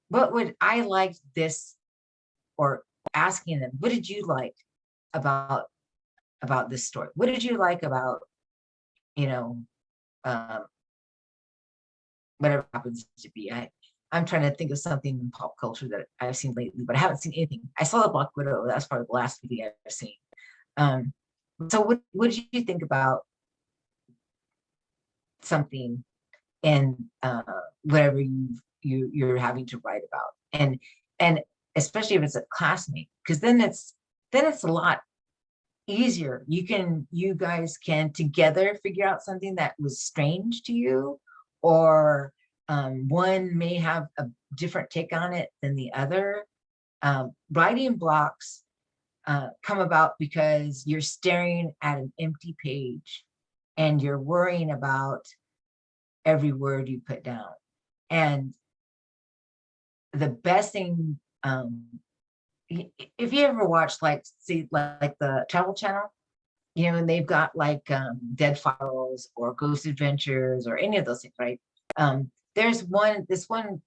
what would I like this, or asking them, what did you like about this story? What did you like about, whatever happens to be? I'm trying to think of something in pop culture that I've seen lately, but I haven't seen anything. I saw The Black Widow. That's probably the last movie I've seen. So what did you think about something in whatever you're having to write about, and especially if it's a classmate, because then it's a lot easier. You guys can together figure out something that was strange to you, or one may have a different take on it than the other. Writing blocks come about because you're staring at an empty page and you're worrying about every word you put down. And the best thing, if you ever watch like the Travel Channel, you know, and they've got like Dead Files or Ghost Adventures or any of those things, right? There's this one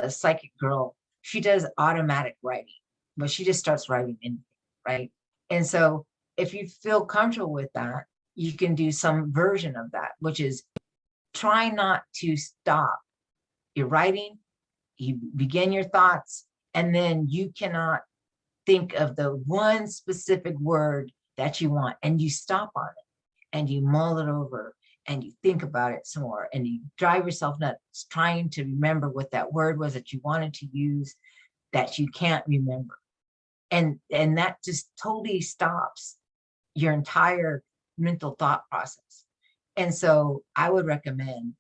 psychic girl, she does automatic writing, but she just starts writing anything, right? And so if you feel comfortable with that, you can do some version of that, which is try not to stop. You're writing, you begin your thoughts, and then you cannot think of the one specific word that you want, and you stop on it and you mull it over and you think about it some more and you drive yourself nuts trying to remember what that word was that you wanted to use that you can't remember. And that just totally stops your entire mental thought process. And so I would recommend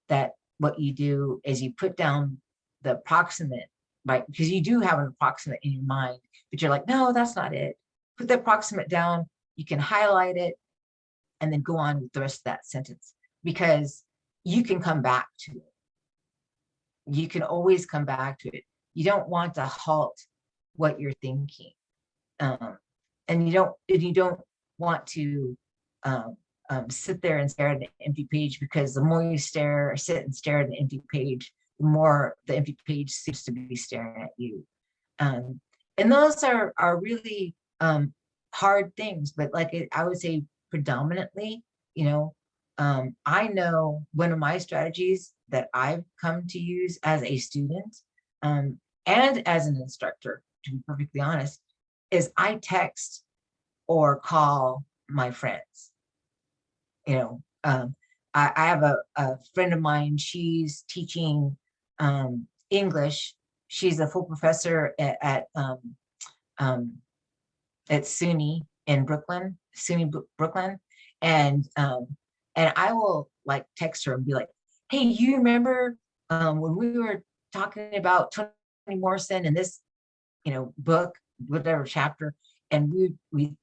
that what you do is you put down the approximate, right? Because you do have an approximate in your mind, but you're like, no, that's not it. Put the approximate down, you can highlight it, and then go on with the rest of that sentence, because you can come back to it. You can always come back to it. You don't want to halt what you're thinking. And you don't want to sit there and stare at an empty page, because the more you stare or sit and stare at an empty page, the more the empty page seems to be staring at you. And those are really hard things, but I would say predominantly, you know, I know one of my strategies that I've come to use as a student and as an instructor, to be perfectly honest, is I text or call my friends. You know, I have a friend of mine, she's teaching English. She's a full professor at SUNY in Brooklyn, Brooklyn. And I will like text her and be like, hey, you remember when we were talking about Toni Morrison in this, you know, book, whatever chapter, and we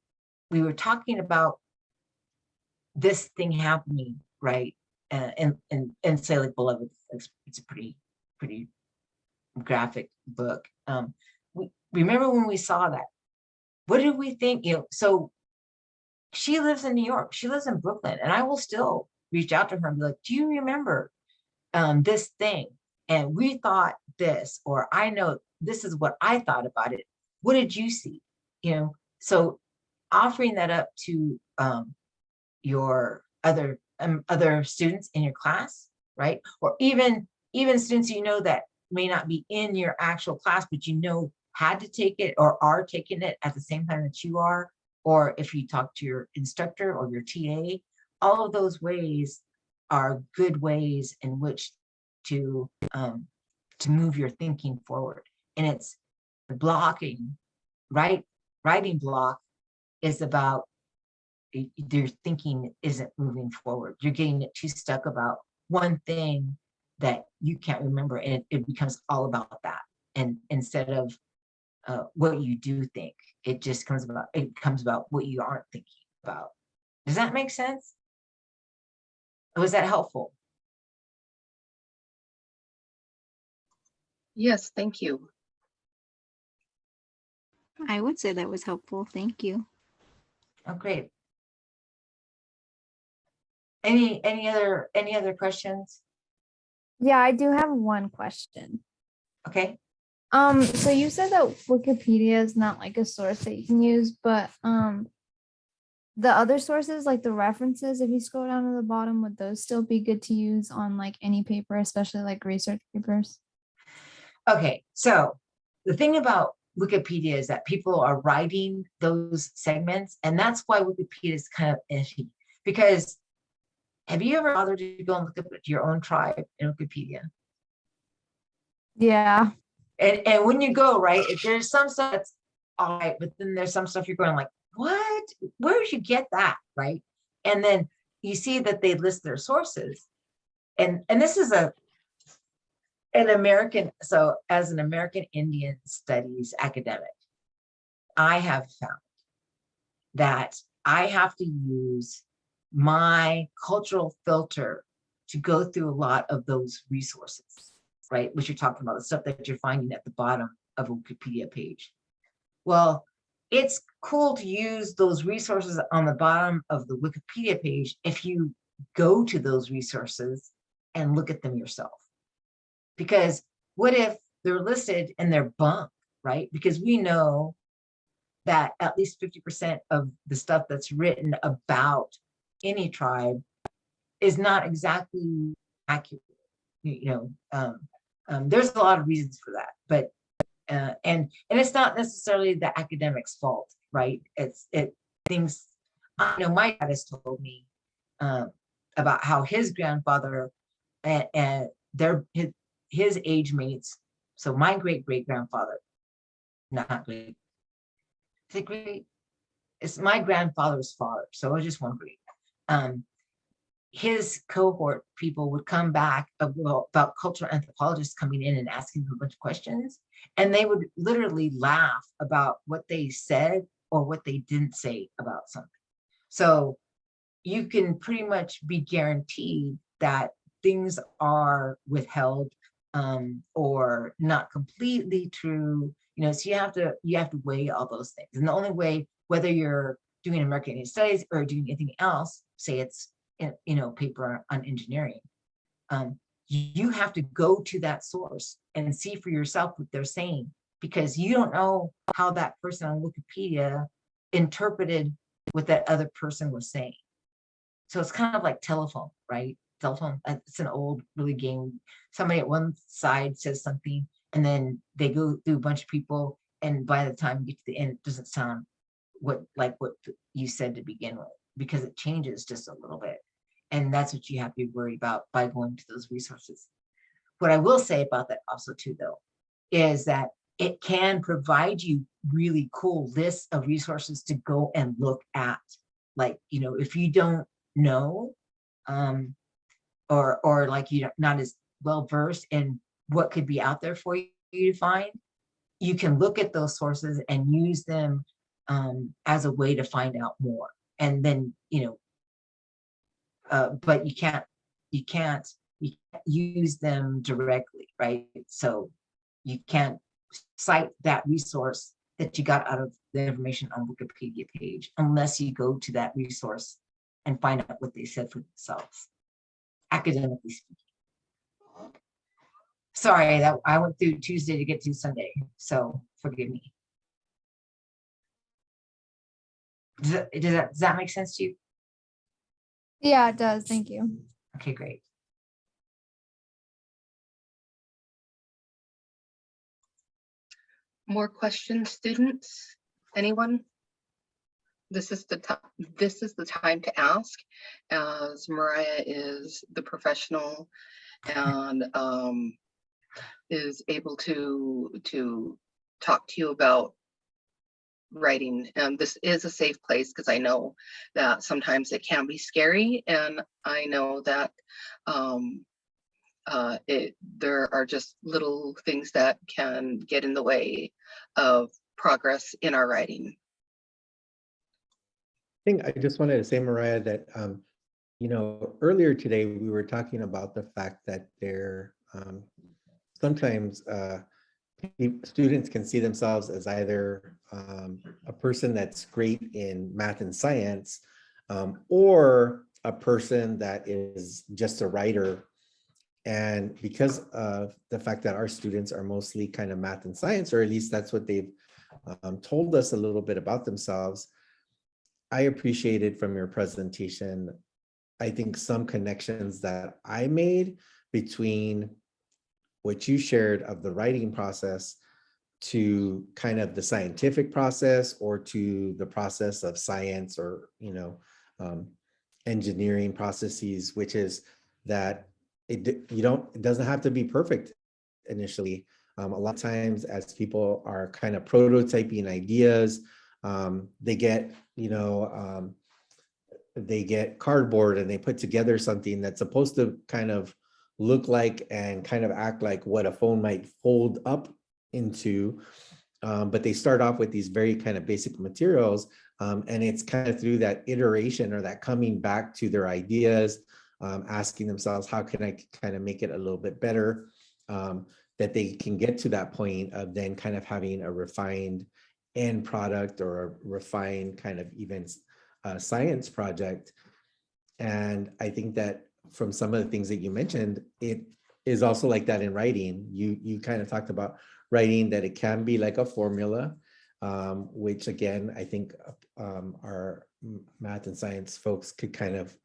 were talking about this thing happening, right? And say like Beloved, it's a pretty graphic book. We remember when we saw that. What did we think? You know, so she lives in New York, she lives in Brooklyn, and I will still reach out to her and be like, do you remember this thing? And we thought this, or I know this is what I thought about it. What did you see? You know, so offering that up to your other students in your class, right? Or even students you know that may not be in your actual class, but you know had to take it or are taking it at the same time that you are, or if you talk to your instructor or your TA, all of those ways are good ways in which to move your thinking forward. And it's blocking, right? Writing block is about your thinking isn't moving forward. You're getting it too stuck about one thing that you can't remember, and it becomes all about that. And instead of what you do think, it just comes about what you aren't thinking about. Does that make sense? Was that helpful? Yes, thank you. I would say that was helpful. Thank you. Oh, great. Any other questions? Yeah, I do have one question. Okay. So you said that Wikipedia is not like a source that you can use, but the other sources, like the references, if you scroll down to the bottom, would those still be good to use on like any paper, especially like research papers? Okay, so the thing about Wikipedia is that people are writing those segments, and that's why Wikipedia is kind of iffy. Because have you ever bothered to go and look up your own tribe in Wikipedia? Yeah. And when you go, right, if there's some stuff that's all right, but then there's some stuff you're going like, what? Where did you get that, right? And then you see that they list their sources. And this is an American, so as an American Indian Studies academic, I have found that I have to use my cultural filter to go through a lot of those resources, right? Which you're talking about, the stuff that you're finding at the bottom of a Wikipedia page. Well, it's cool to use those resources on the bottom of the Wikipedia page if you go to those resources and look at them yourself. Because what if they're listed and they're bunk, right? Because we know that at least 50% of the stuff that's written about any tribe is not exactly accurate. There's a lot of reasons for that, but and it's not necessarily the academic's fault, right? Things. I know my dad has told me about how his grandfather and his age mates. So my great-great-grandfather, not great, it's my grandfather's father. So it was just one great. His cohort people would come back about cultural anthropologists coming in and asking them a bunch of questions, and they would literally laugh about what they said or what they didn't say about something. So you can pretty much be guaranteed that things are withheld or not completely true. So you have to weigh all those things, and the only way, whether you're doing American Indian Studies or doing anything else, say it's paper on engineering, you have to go to that source and see for yourself what they're saying, because you don't know how that person on Wikipedia interpreted what that other person was saying. So it's kind of like telephone, right? Telephone, it's an old really game. Somebody at one side says something, and then they go through a bunch of people, and by the time you get to the end, it doesn't sound like what you said to begin with, because it changes just a little bit. And that's what you have to be worried about by going to those resources. What I will say about that also too, though, is that it can provide you really cool lists of resources to go and look at. Like, if you don't know, or like you're not as well versed in what could be out there for you to find, you can look at those sources and use them as a way to find out more. And then, but you can't use them directly, right? So you can't cite that resource that you got out of the information on Wikipedia page unless you go to that resource and find out what they said for themselves, academically speaking. Sorry that I went through Tuesday to get to Sunday, so forgive me. Does that make sense to you? Yeah, it does. Thank you. Okay, great. More questions, students? Anyone? This is the time to ask, as Mariah is the professional and is able to talk to you about writing. And this is a safe place, because I know that sometimes it can be scary, and I know that there are just little things that can get in the way of progress in our writing. I think I just wanted to say, Mariah, that earlier today we were talking about the fact that there sometimes students can see themselves as either a person that's great in math and science, or a person that is just a writer. And because of the fact that our students are mostly kind of math and science, or at least that's what they've told us a little bit about themselves, I appreciated from your presentation, I think, some connections that I made between what you shared of the writing process to kind of the scientific process, or to the process of science, or engineering processes, which is that it doesn't have to be perfect initially. A lot of times, as people are kind of prototyping ideas, they get cardboard and they put together something that's supposed to kind of look like and kind of act like what a phone might fold up into. But they start off with these very kind of basic materials, And it's kind of through that iteration or that coming back to their ideas, asking themselves, how can I kind of make it a little bit better, that they can get to that point of then kind of having a refined end product or a refined kind of even science project. And I think that from some of the things that you mentioned, it is also like that in writing. You kind of talked about writing, that it can be like a formula, which again, I think our math and science folks could kind of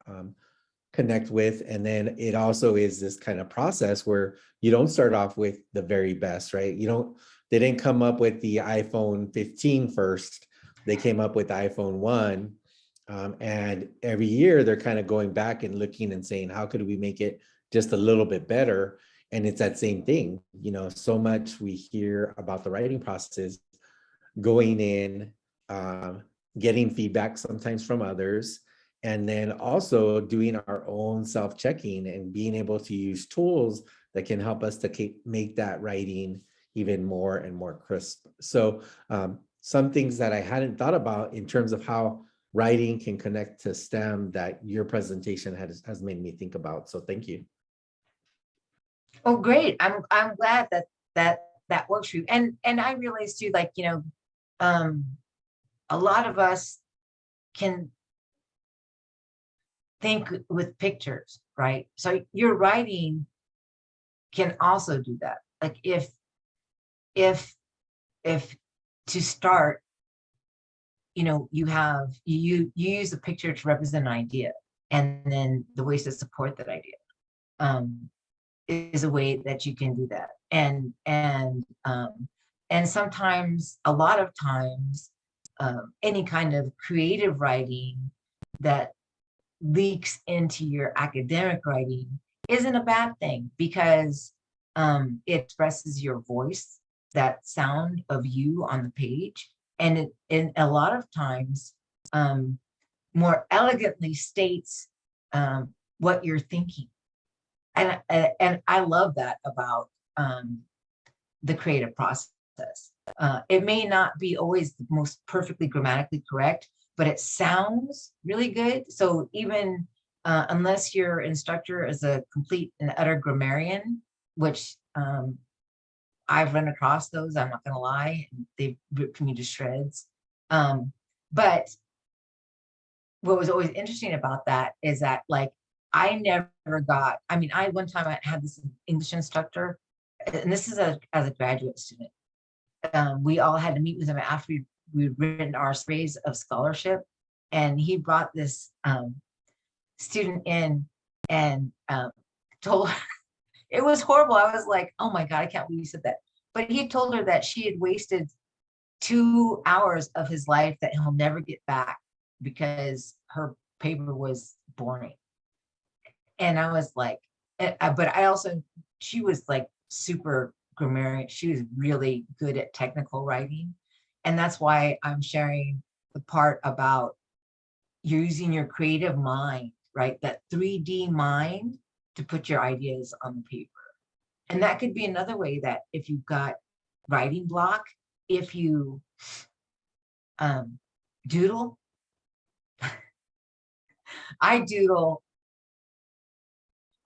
connect with. And then it also is this kind of process where you don't start off with the very best, right? They didn't come up with the iPhone 15 first. They came up with the iPhone 1. And every year they're kind of going back and looking and saying, how could we make it just a little bit better? And it's that same thing, so much we hear about the writing processes, going in, getting feedback sometimes from others, and then also doing our own self-checking and being able to use tools that can help us to make that writing even more and more crisp. So some things that I hadn't thought about in terms of how writing can connect to STEM that your presentation has made me think about. So thank you. Oh, great. I'm glad that works for you. And I realize too, like, a lot of us can think with pictures, right? So your writing can also do that. Like if to start, you use a picture to represent an idea, and then the ways to support that idea is a way that you can do that. And sometimes, a lot of times, any kind of creative writing that leaks into your academic writing isn't a bad thing, because it expresses your voice, that sound of you on the page, and a lot of times more elegantly states what you're thinking. And I love that about the creative process. It may not be always the most perfectly grammatically correct, but it sounds really good. So even unless your instructor is a complete and utter grammarian, which I've run across those, I'm not gonna lie, they've ripped me to shreds. But what was always interesting about that is that, like, I one time I had this English instructor, and this is as a graduate student. We all had to meet with him after we'd written our surveys of scholarship, and he brought this student in and told her, it was horrible. I was like, oh my God, I can't believe you said that. But he told her that she had wasted 2 hours of his life that he'll never get back because her paper was boring. And I was like, but she was like super grammarian. She was really good at technical writing. And that's why I'm sharing the part about using your creative mind, right? That 3D mind to put your ideas on the paper. And that could be another way that if you've got writing block, if you doodle, I doodle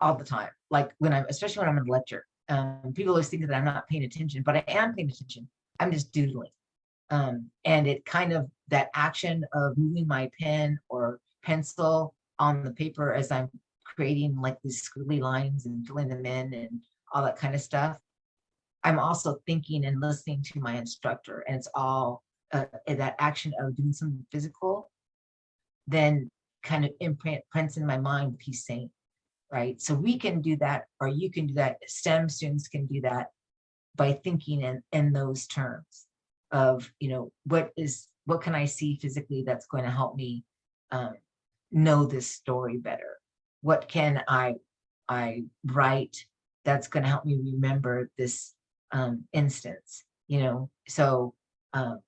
all the time. Like especially when I'm in a lecture, people always think that I'm not paying attention, but I am paying attention. I'm just doodling. And it kind of, that action of moving my pen or pencil on the paper as I'm creating like these squiggly lines and filling them in and all that kind of stuff. I'm also thinking and listening to my instructor, and it's all that action of doing something physical, then kind of imprints in my mind what he's saying, right? So we can do that, or you can do that. STEM students can do that by thinking in those terms of, what can I see physically that's going to help me know this story better? What can I write that's going to help me remember this instance? So all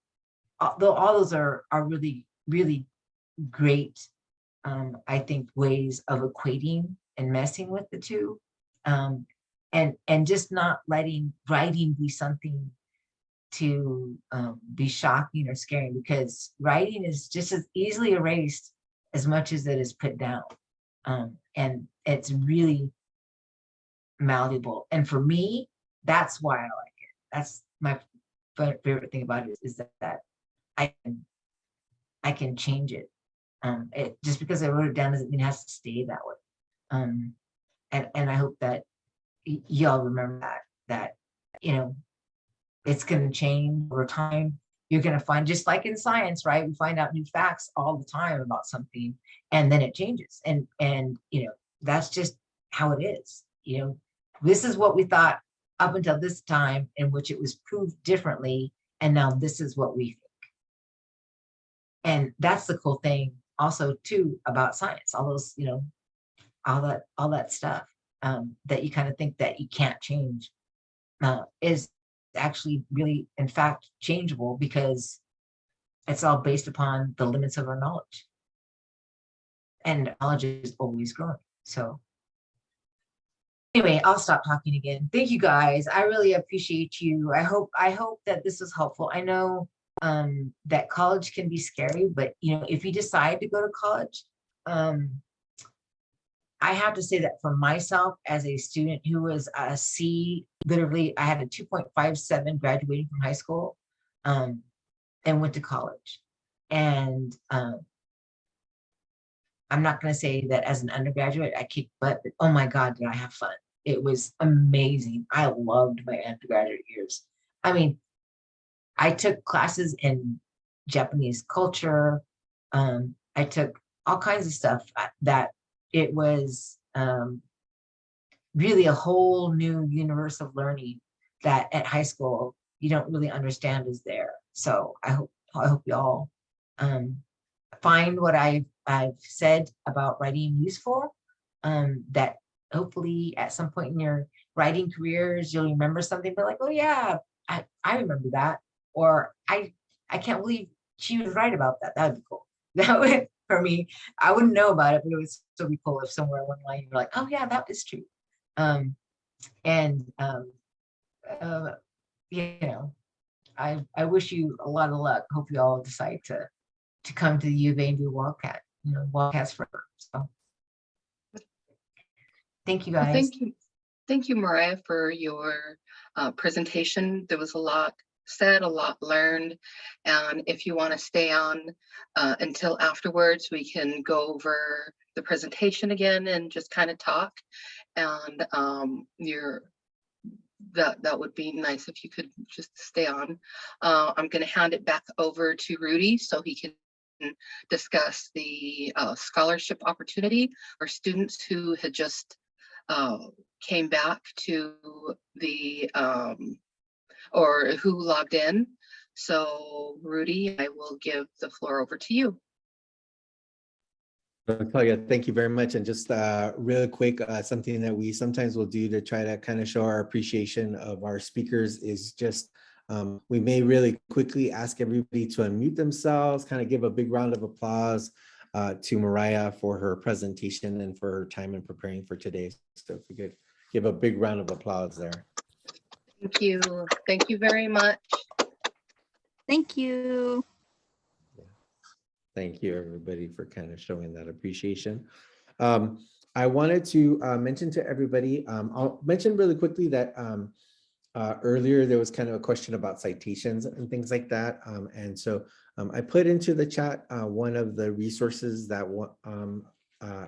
those are really, really great, I think, ways of equating and messing with the two, and just not letting writing be something to be shocking or scary, because writing is just as easily erased as much as it is put down. And it's really malleable. And for me, that's why I like it. That's my favorite thing about it, is that I can change it. Just because I wrote it down doesn't mean it has to stay that way. And I hope that y'all remember that, you know, it's going to change over time. You're going to find, just like in science, right? We find out new facts all the time about something, and then it changes. And you know, that's just how it is. You know, this is what we thought up until this time, in which it was proved differently, and now this is what we think. And that's the cool thing also too about science. All those, you know, all that stuff that you kind of think that you can't change is actually really, in fact, changeable, because it's all based upon the limits of our knowledge, and knowledge is always growing. So anyway, I'll stop talking again. Thank you guys. I really appreciate you. I hope that this was helpful. I know that college can be scary, but you know, if you decide to go to college, I have to say that for myself, as a student who was a C, literally, I had a 2.57 graduating from high school, and went to college. And I'm not going to say that as an undergraduate I kicked butt, but oh my God, did I have fun. It was amazing. I loved my undergraduate years. I mean, I took classes in Japanese culture. I took all kinds of stuff that it was really a whole new universe of learning that at high school you don't really understand is there. So I hope you all find what I've said about writing useful, that hopefully at some point in your writing careers you'll remember something, but like, oh yeah, I remember that, or I can't believe she was right about that. That would be cool. That would, for me, I wouldn't know about it, but it would still be cool if somewhere along the line you're like, oh yeah, that is true. You know, I wish you a lot of luck. Hope you all decide to come to the U of A and do Wildcat, you know, Wildcats forever. So thank you guys. Thank you, Mariah, for your presentation. There was a lot said, a lot learned, and if you want to stay on until afterwards, we can go over the presentation again and just kind of talk. And that would be nice if you could just stay on. I'm going to hand it back over to Rudy so he can discuss the scholarship opportunity for students who had just came back to the or who logged in. So Rudy, I will give the floor over to you. Natalia, thank you very much. And just really quick, something that we sometimes will do to try to kind of show our appreciation of our speakers is just, we may really quickly ask everybody to unmute themselves, kind of give a big round of applause to Mariah for her presentation and for her time in preparing for today. So if we could give a big round of applause there. Thank you. Thank you very much. Thank you. Thank you, everybody, for kind of showing that appreciation. I wanted to mention to everybody, I'll mention really quickly that earlier there was kind of a question about citations and things like that. And so I put into the chat one of the resources that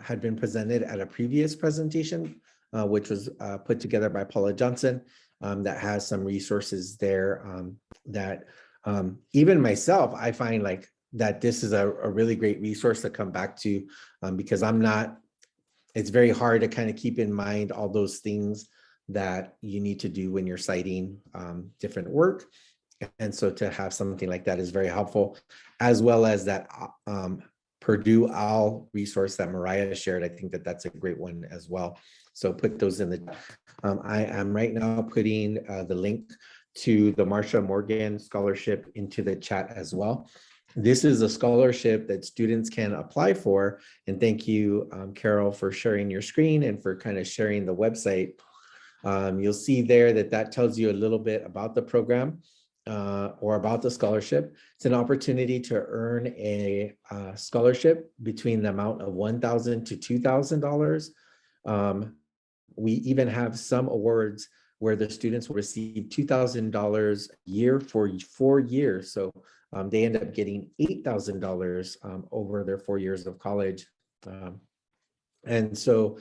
had been presented at a previous presentation, which was put together by Paula Johnson, that has some resources there that even myself, I find like that this is a really great resource to come back to, because it's very hard to kind of keep in mind all those things that you need to do when you're citing different work. And so to have something like that is very helpful, as well as that Purdue OWL resource that Mariah shared. I think that that's a great one as well. So put those in the, I am right now putting the link to the Marsha Morgan scholarship into the chat as well. This is a scholarship that students can apply for. And thank you, Carol, for sharing your screen and for kind of sharing the website. You'll see there that tells you a little bit about the program. or about the scholarship. It's an opportunity to earn a scholarship between the amount of $1,000 to $2,000. We even have some awards where the students will receive $2,000 a year for 4 years. So they end up getting $8,000 over their 4 years of college. And so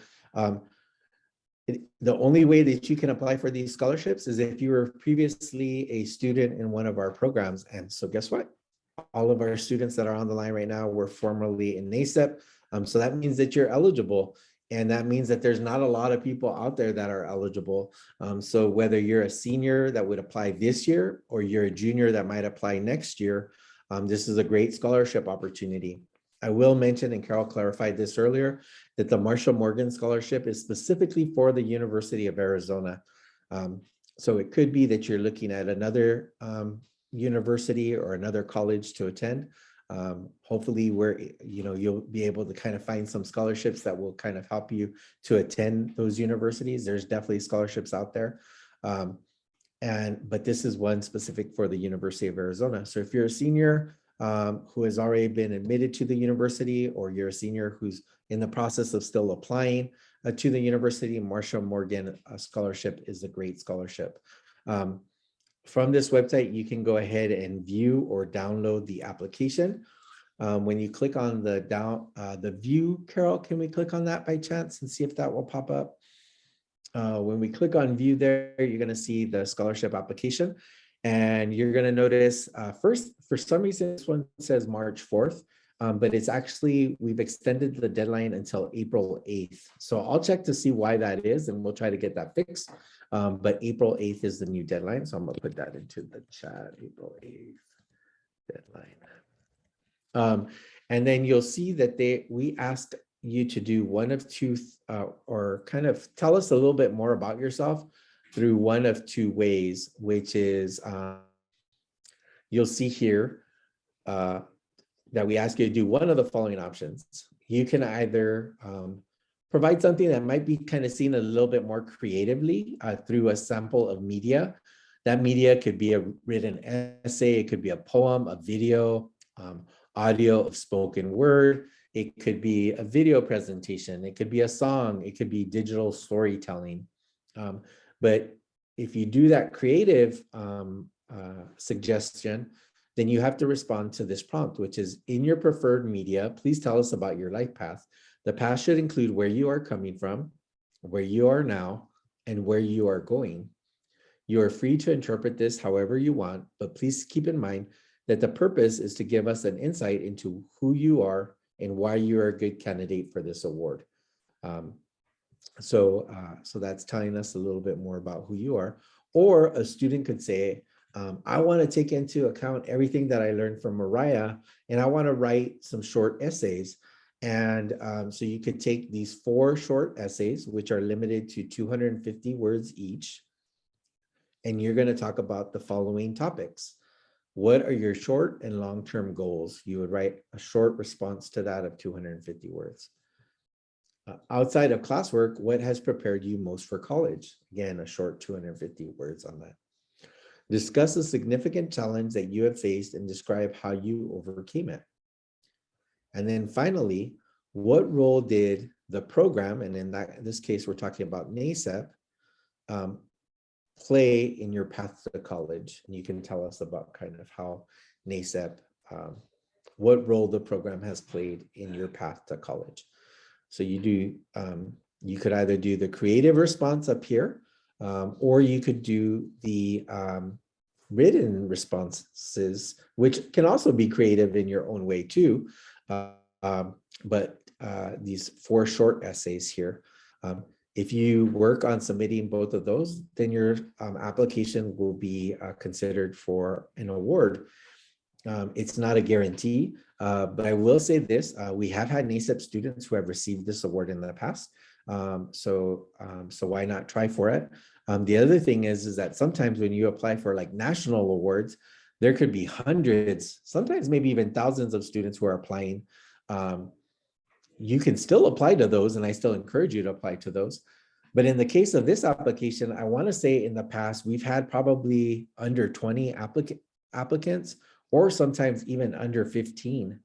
the only way that you can apply for these scholarships is if you were previously a student in one of our programs. And so guess what? All of our students that are on the line right now were formerly in NASEP. So that means that you're eligible. And that means that there's not a lot of people out there that are eligible. So whether you're a senior that would apply this year or you're a junior that might apply next year, this is a great scholarship opportunity. I will mention, and Carol clarified this earlier, that the Marshall Morgan Scholarship is specifically for the University of Arizona. So it could be that you're looking at another university or another college to attend. Hopefully you'll be able to kind of find some scholarships that will kind of help you to attend those universities. There's definitely scholarships out there. But this is one specific for the University of Arizona. So if you're a senior who has already been admitted to the university, or you're a senior who's in the process of still applying to the university, Marshall Morgan Scholarship is a great scholarship. From this website, you can go ahead and view or download the application. When you click on the view, Carol, can we click on that by chance and see if that will pop up? When we click on view there, you're going to see the scholarship application. And you're going to notice first, for some reason, this one says March 4th, but it's actually, we've extended the deadline until April 8th. So I'll check to see why that is, and we'll try to get that fixed. But April 8th is the new deadline. So I'm going to put that into the chat, April 8th deadline. And then you'll see that we asked you to do one of two, or kind of tell us a little bit more about yourself through one of two ways, which is you'll see here that we ask you to do one of the following options. You can either provide something that might be kind of seen a little bit more creatively through a sample of media. That media could be a written essay, it could be a poem, a video, audio of spoken word, it could be a video presentation, it could be a song, it could be digital storytelling. But if you do that creative suggestion, then you have to respond to this prompt, which is, in your preferred media, please tell us about your life path. The path should include where you are coming from, where you are now, and where you are going. You are free to interpret this however you want, but please keep in mind that the purpose is to give us an insight into who you are and why you are a good candidate for this award. So that's telling us a little bit more about who you are. Or a student could say, I want to take into account everything that I learned from Mariah, and I want to write some short essays. And so you could take these 4 short essays, which are limited to 250 words each, and you're going to talk about the following topics. What are your short and long-term goals? You would write a short response to that of 250 words. Outside of classwork, what has prepared you most for college? Again, a short 250 words on that. Discuss a significant challenge that you have faced and describe how you overcame it. And then finally, what role did the program, and in this case, we're talking about NASEP, play in your path to college? And you can tell us about kind of how NASEP, what role the program has played in your path to college. So you could either do the creative response up here, or you could do the written responses, which can also be creative in your own way too. But these 4 short essays here, if you work on submitting both of those, then your application will be considered for an award. It's not a guarantee, but I will say this, we have had NASEP students who have received this award in the past. So why not try for it? The other thing is that sometimes when you apply for like national awards, there could be hundreds, sometimes maybe even thousands of students who are applying. You can still apply to those, and I still encourage you to apply to those. But in the case of this application, I want to say in the past, we've had probably under 20 applicants, or sometimes even under 15.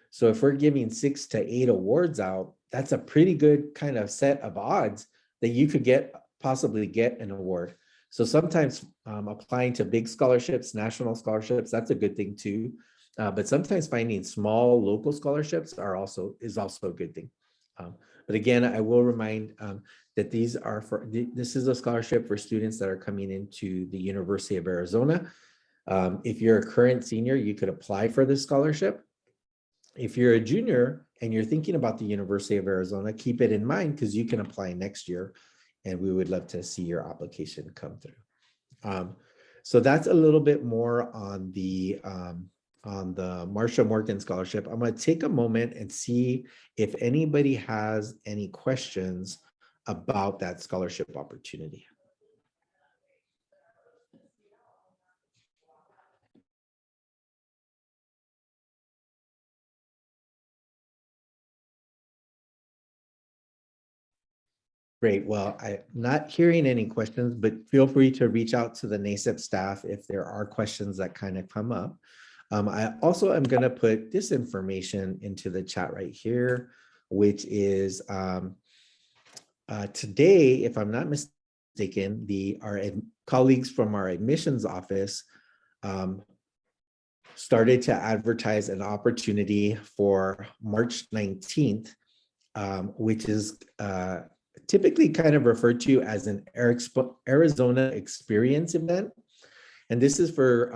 So if we're giving 6 to 8 awards out, that's a pretty good kind of set of odds that you could possibly get an award. So sometimes applying to big scholarships, national scholarships, that's a good thing too. But sometimes finding small local scholarships is also a good thing. But again, I will remind that this is a scholarship for students that are coming into the University of Arizona. If you're a current senior, you could apply for this scholarship. If you're a junior and you're thinking about the University of Arizona, keep it in mind because you can apply next year, and we would love to see your application come through. So that's a little bit more on the Marsha Morgan Scholarship. I'm going to take a moment and see if anybody has any questions about that scholarship opportunity. Great. Well, I'm not hearing any questions, but feel free to reach out to the NASEP staff if there are questions that kind of come up. I also am going to put this information into the chat right here, which is today, if I'm not mistaken, our colleagues from our admissions office started to advertise an opportunity for March 19th, which is typically kind of referred to as an Arizona experience event. And this is for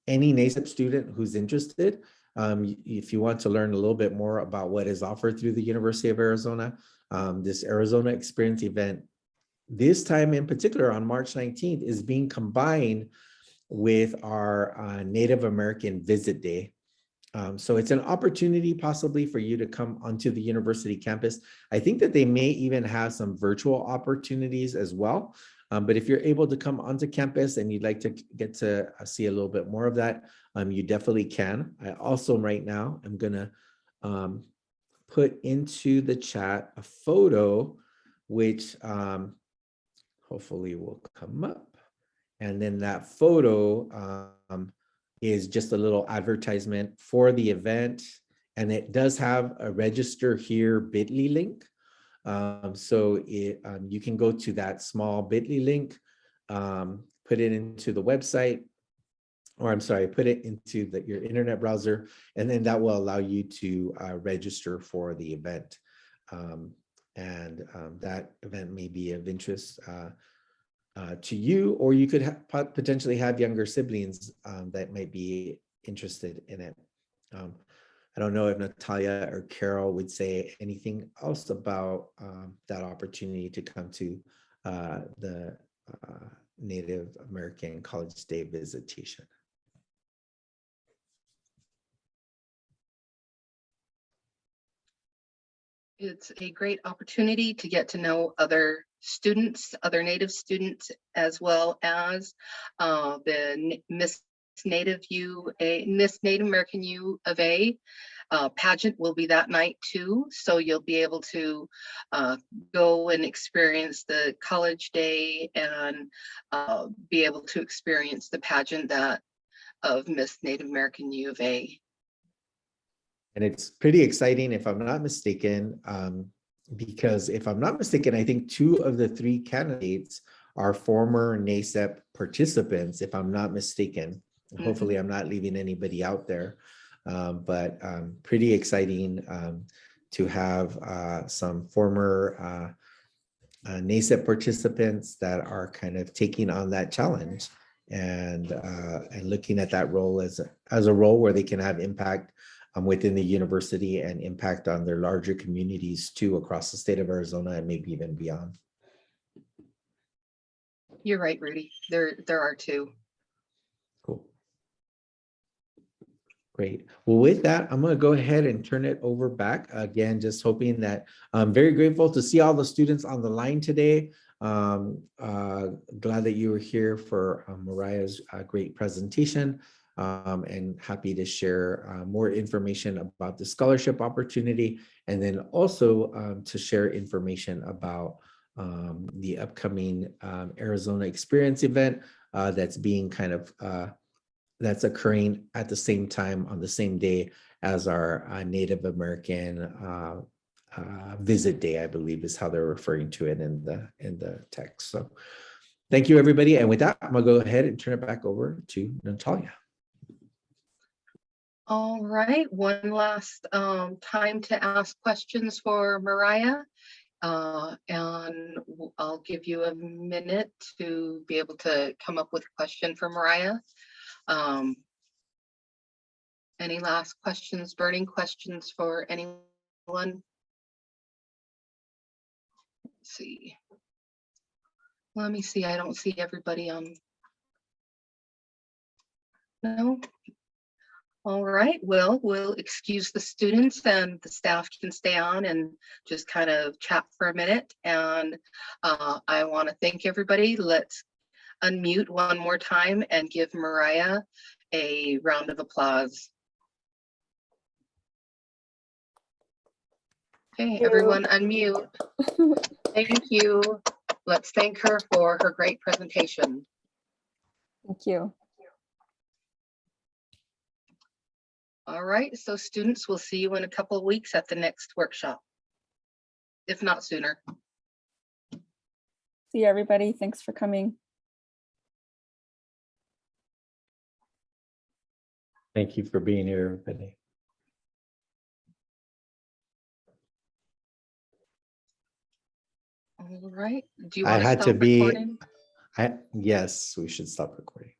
any NASEP student who's interested. If you want to learn a little bit more about what is offered through the University of Arizona, this Arizona experience event, this time in particular on March 19th, is being combined with our Native American Visit Day. So it's an opportunity possibly for you to come onto the university campus. I think that they may even have some virtual opportunities as well. But if you're able to come onto campus and you'd like to get to see a little bit more of that, you definitely can. I also right now I'm gonna put into the chat a photo, which hopefully will come up. And then that photo is just a little advertisement for the event, and it does have a register here bit.ly link. So you can go to that small bit.ly link, put it into the website, or I'm sorry, put it into your internet browser, and then that will allow you to register for the event. That event may be of interest to you, or you could potentially have younger siblings that might be interested in it. I don't know if Natalia or Carol would say anything else about that opportunity to come to the Native American College Day visitation. It's a great opportunity to get to know other students, other Native students, as well as the Miss Native American U of A pageant will be that night too. So you'll be able to go and experience the college day and be able to experience the pageant of Miss Native American U of A. And it's pretty exciting, if I'm not mistaken, because if I'm not mistaken, I think 2 of the 3 candidates are former NASEP participants, if I'm not mistaken. Mm-hmm. Hopefully I'm not leaving anybody out there, but pretty exciting to have some former NASEP participants that are kind of taking on that challenge and looking at that role as a role where they can have impact within the university and impact on their larger communities too across the state of Arizona and maybe even beyond. You're right, Rudy. There are 2. Cool. Great. Well, with that, I'm going to go ahead and turn it over back again, just hoping that I'm very grateful to see all the students on the line today. Glad that you were here for Mariah's great presentation. And happy to share more information about the scholarship opportunity, and then also to share information about the upcoming Arizona Experience event that's being kind of that's occurring at the same time on the same day as our Native American Visit Day, I believe is how they're referring to it in the text. So thank you, everybody. And with that, I'm gonna go ahead and turn it back over to Natalia. All right, one last time to ask questions for Mariah. And I'll give you a minute to be able to come up with a question for Mariah. Any last questions, burning questions for anyone? Let's see. Let me see, I don't see everybody on. No. All right, well, we'll excuse the students and the staff can stay on and just kind of chat for a minute. And I want to thank everybody. Let's unmute one more time and give Mariah a round of applause. Okay, everyone unmute. Thank you. Let's thank her for her great presentation. Thank you. All right, so students, we'll see you in a couple of weeks at the next workshop, if not sooner. See you, everybody. Thanks for coming. Thank you for being here, everybody. All right, do you I want to had to stop be, recording? yes, we should stop recording.